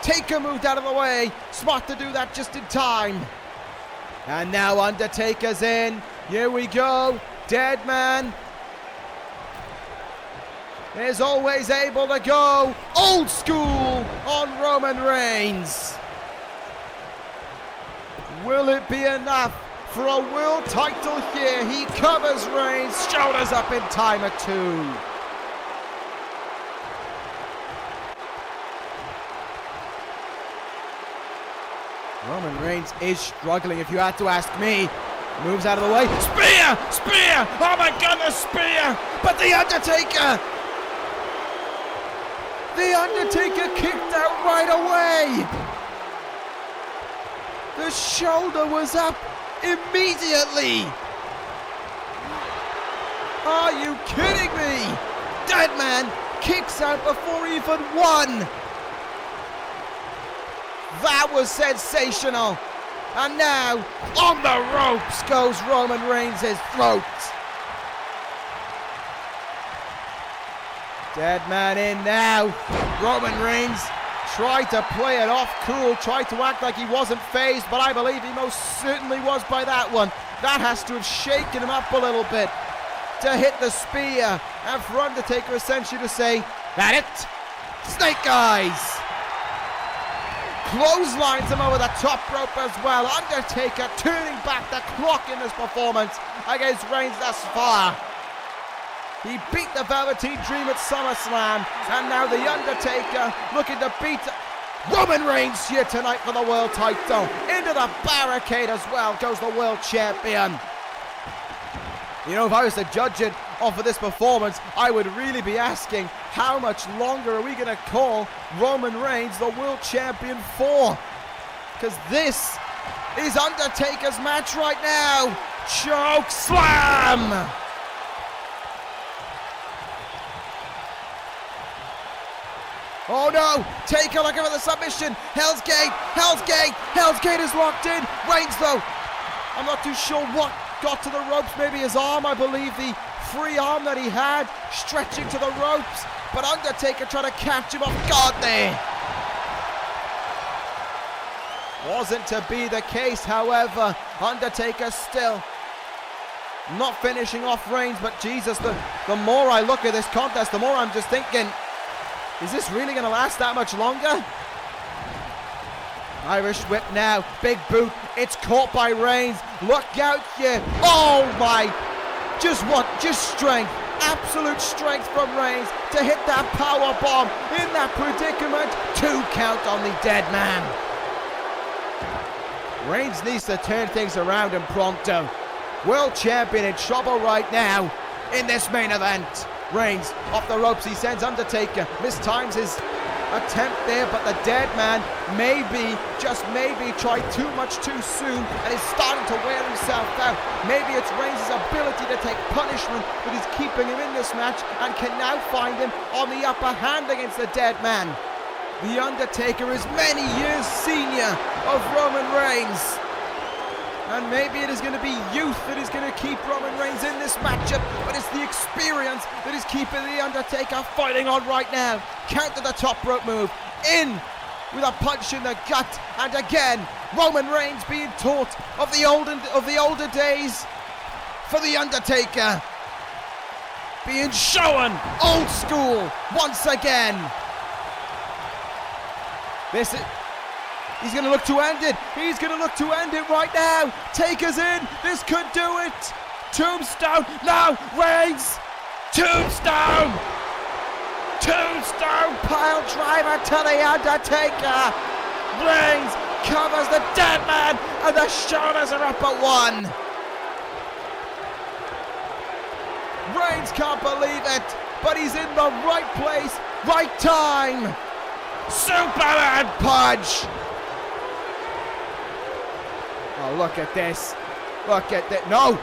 Taker moved out of the way, smart to do that just in time. And now Undertaker's in. Here we go, Deadman is always able to go old school on Roman Reigns. Will it be enough for a world title here? He covers Reigns, shoulders up in time at 2. Roman Reigns is struggling, if you had to ask me. Moves out of the way. Spear! Spear! Oh my goodness, spear! But The Undertaker kicked out right away. The shoulder was up immediately. Are you kidding me? Deadman kicks out before even one. That was sensational. And now, on the ropes goes Roman Reigns' throat. Deadman in now. Roman Reigns tried to play it off cool, tried to act like he wasn't phased, but I believe he most certainly was by that one. That has to have shaken him up a little bit to hit the spear, and for Undertaker essentially to say, that it? Snake eyes! Clotheslines him over the top rope as well. Undertaker turning back the clock in this performance against Reigns thus far. He beat the Velveteen Dream at SummerSlam, and now The Undertaker looking to beat Roman Reigns here tonight for the world title. Into the barricade as well goes the world champion. You know, if I was to judge it off of this performance, I would really be asking, how much longer are we going to call Roman Reigns the world champion for? Because this is Undertaker's match right now. Choke slam! Oh no, Taker looking for the submission. Hell's Gate, Hell's Gate, Hell's Gate is locked in. Reigns though, I'm not too sure what got to the ropes, maybe his arm, I believe the free arm that he had, stretching to the ropes, but Undertaker trying to catch him off guard there. Wasn't to be the case, however. Undertaker still not finishing off Reigns, but Jesus, the more I look at this contest, the more I'm just thinking, is this really going to last that much longer? Irish whip now, big boot, it's caught by Reigns, look out here, oh my, just strength, absolute strength from Reigns to hit that power bomb in that predicament, 2 count on the Deadman. Reigns needs to turn things around and pronto. World champion in trouble right now in this main event. Reigns off the ropes, he sends Undertaker, mistimes his attempt there, but the Deadman maybe, just maybe, tried too much too soon and is starting to wear himself out. Maybe it's Reigns' ability to take punishment that is keeping him in this match and can now find him on the upper hand against the Deadman. The Undertaker is many years senior of Roman Reigns. And maybe it is going to be youth that is going to keep Roman Reigns in this matchup, but it's the experience that is keeping The Undertaker fighting on right now. Counter the top rope move, in with a punch in the gut, and again, Roman Reigns being taught of the older days for The Undertaker. Being shown old school once again. He's going to look to end it. He's going to look to end it right now. Taker's in. This could do it. Tombstone. No. Reigns. Tombstone. Tombstone. Pile driver to The Undertaker. Reigns covers the Deadman, and the shoulders are up at 1. Reigns can't believe it, but he's in the right place, right time. Superman punch. Oh, look at this. Look at that. No,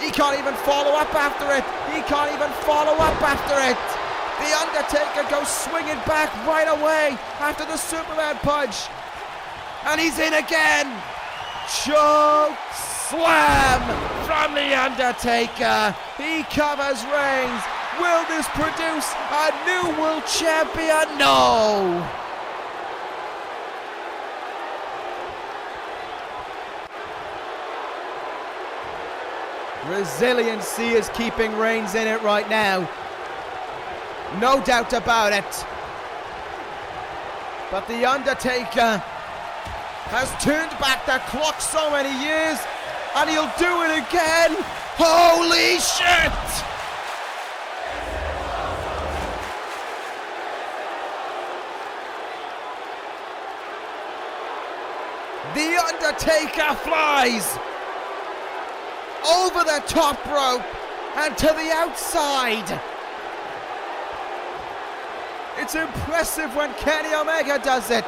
he can't even follow up after it. He can't even follow up after it. The Undertaker goes swinging back right away after the Superman punch. And he's in again. Choke slam from The Undertaker. He covers Reigns. Will this produce a new world champion? No. Resiliency is keeping Reigns in it right now. No doubt about it. But The Undertaker has turned back the clock so many years, and he'll do it again. Holy shit! The Undertaker flies over the top rope and to the outside. It's impressive when Kenny Omega does it,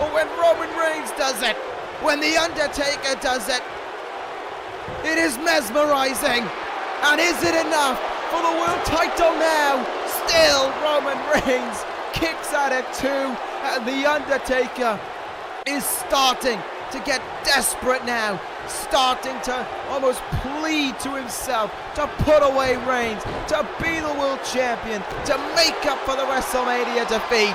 or when Roman Reigns does it, when The Undertaker does it. It is mesmerizing. And is it enough for the world title now? Still, Roman Reigns kicks at it too, and The Undertaker is starting to get desperate now, starting to almost plead to himself to put away Reigns, to be the world champion, to make up for the WrestleMania defeat.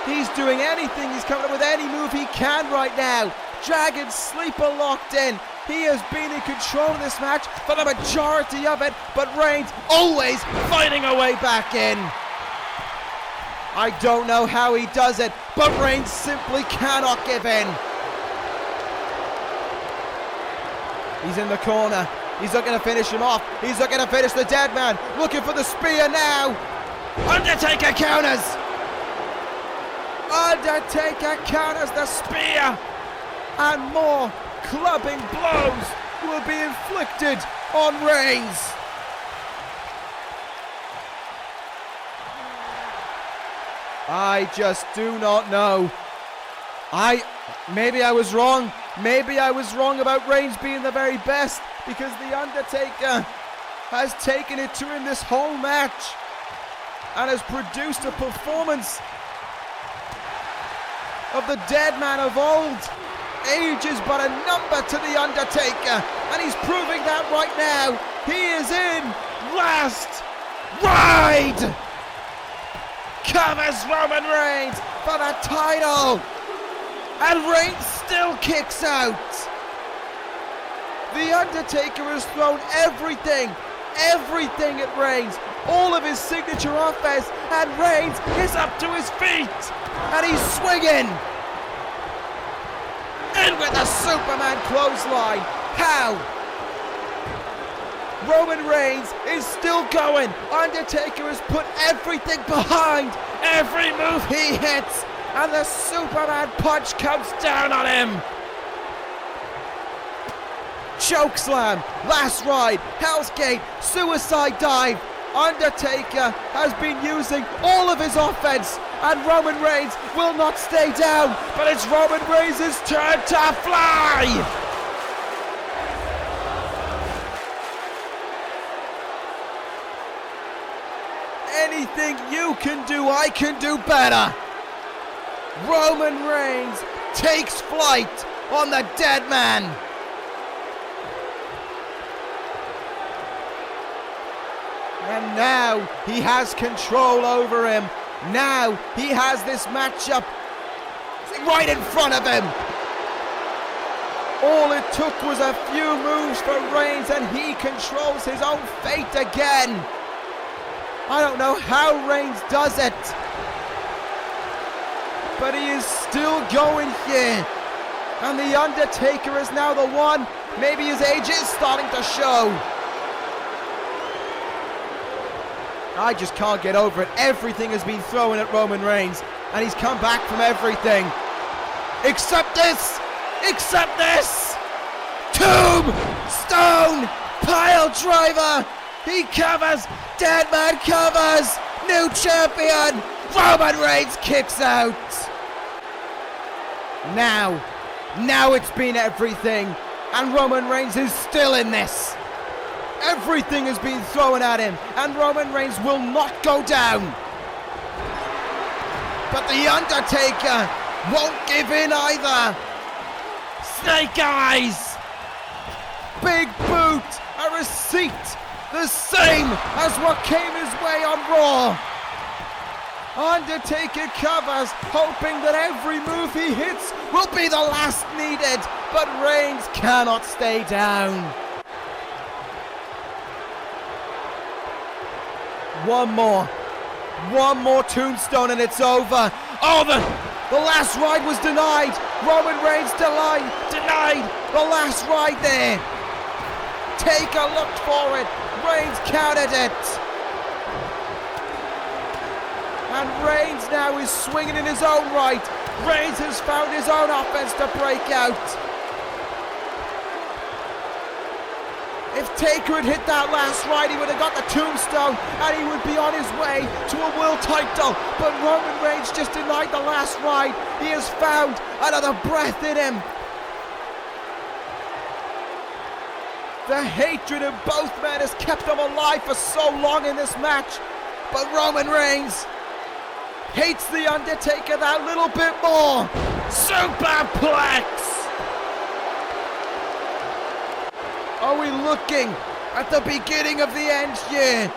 He's doing anything, he's coming up with any move he can right now. Dragon Sleeper locked in. He has been in control of this match for the majority of it, but Reigns always fighting a way back in. I don't know how he does it, but Reigns simply cannot give in. He's in the corner. He's looking to finish him off. He's looking to finish the Deadman. Looking for the spear now. Undertaker counters. Undertaker counters the spear. And more clubbing blows will be inflicted on Reigns. I just do not know. Maybe I was wrong. Maybe I was wrong about Reigns being the very best, because The Undertaker has taken it to him this whole match and has produced a performance of the Deadman of old. Age is but a number to The Undertaker, and he's proving that right now. He is in last ride. Covers Roman Reigns for the title, and Reigns still kicks out. The Undertaker has thrown everything at Reigns, all of his signature offense, and Reigns is up to his feet, and he's swinging. In with the Superman clothesline. How? Roman Reigns is still going. Undertaker has put everything behind every move he hits, and the Superman punch comes down on him. Chokeslam, last ride, Hell's Gate, suicide dive. Undertaker has been using all of his offense, and Roman Reigns will not stay down, but it's Roman Reigns' turn to fly. Anything you can do, I can do better. Roman Reigns takes flight on the Deadman. And now he has control over him. Now he has this matchup right in front of him. All it took was a few moves for Reigns, and he controls his own fate again. I don't know how Reigns does it, but he is still going here. And The Undertaker is now the one. Maybe his age is starting to show. I just can't get over it. Everything has been thrown at Roman Reigns, and he's come back from everything. Except this! Except this! Tombstone pile driver! He covers! Deadman covers! New champion! Roman Reigns kicks out! Now it's been everything, and Roman Reigns is still in this. Everything has been thrown at him, and Roman Reigns will not go down. But The Undertaker won't give in either. Snake Eyes! Big boot! A receipt! The same as what came his way on Raw. Undertaker covers, hoping that every move he hits will be the last needed, but Reigns cannot stay down. One more tombstone and it's over. Oh, the last ride was denied. Roman Reigns denied the last ride there. Taker looked for it. Reigns countered it. And Reigns now is swinging in his own right. Reigns has found his own offense to break out. If Taker had hit that last ride, he would have got the tombstone and he would be on his way to a world title. But Roman Reigns just denied the last ride. He has found another breath in him. The hatred of both men has kept them alive for so long in this match. But Roman Reigns hates The Undertaker that little bit more. Superplex! Are we looking at the beginning of the end here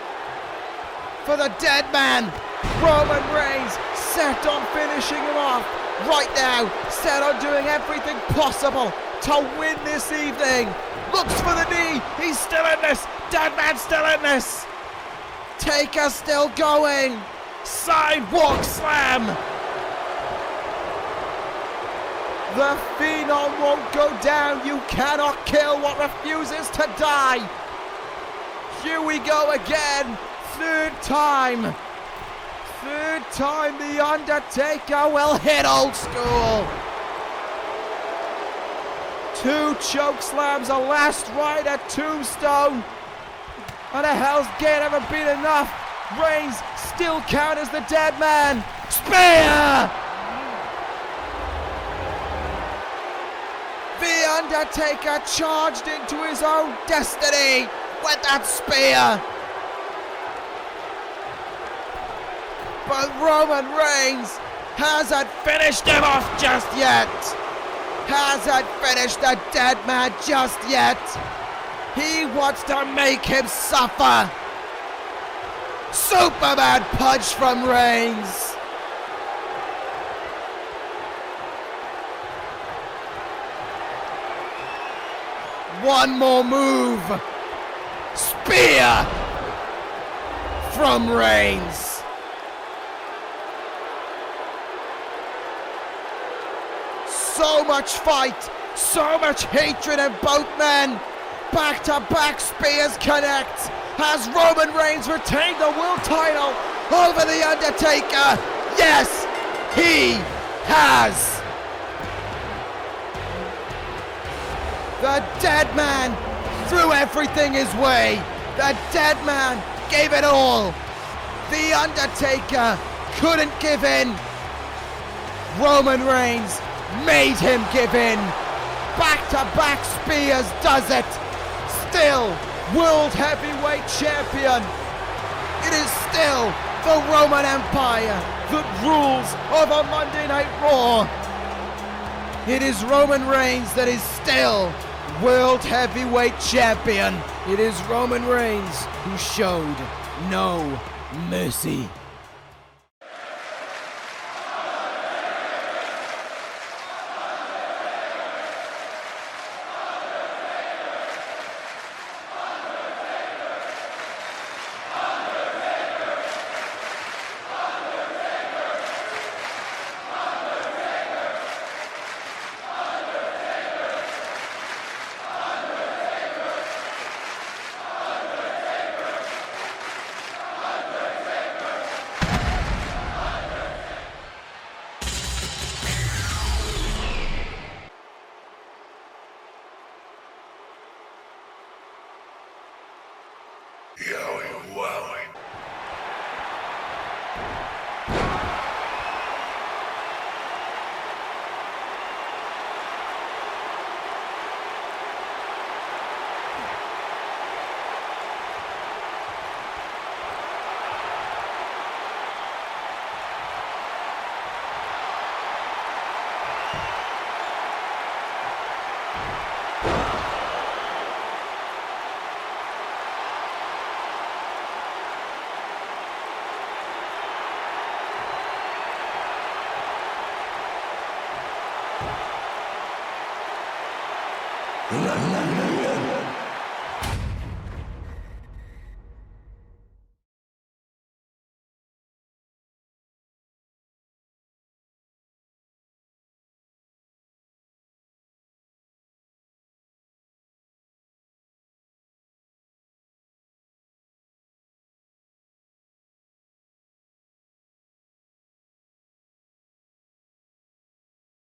for the Deadman? Roman Reigns set on finishing him off right now, set on doing everything possible to win this evening. Looks for the knee, he's still in this, Deadman's still in this. Taker still going, sidewalk slam. The Phenom won't go down. You cannot kill what refuses to die. Here we go again. Third time. Third time The Undertaker will hit old school. 2 choke slams, a last ride at Tombstone. And a Hell's Gate ever been enough. Reigns still counters the Deadman. Spear! The Undertaker charged into his own destiny with that spear. But Roman Reigns hasn't finished him off just yet. Hasn't finished the Deadman just yet. He wants to make him suffer. Superman punch from Reigns. One more move. Spear from Reigns. So much fight, so much hatred in both men. Back-to-back spears connect. Has Roman Reigns retained the world title over The Undertaker? Yes, he has. The Deadman threw everything his way. The Deadman gave it all. The Undertaker couldn't give in. Roman Reigns made him give in. Back-to-back spears does it. Still World Heavyweight Champion. It is still the Roman Empire that rules over Monday Night Raw. It is Roman Reigns that is still World Heavyweight Champion. It is Roman Reigns who showed no mercy.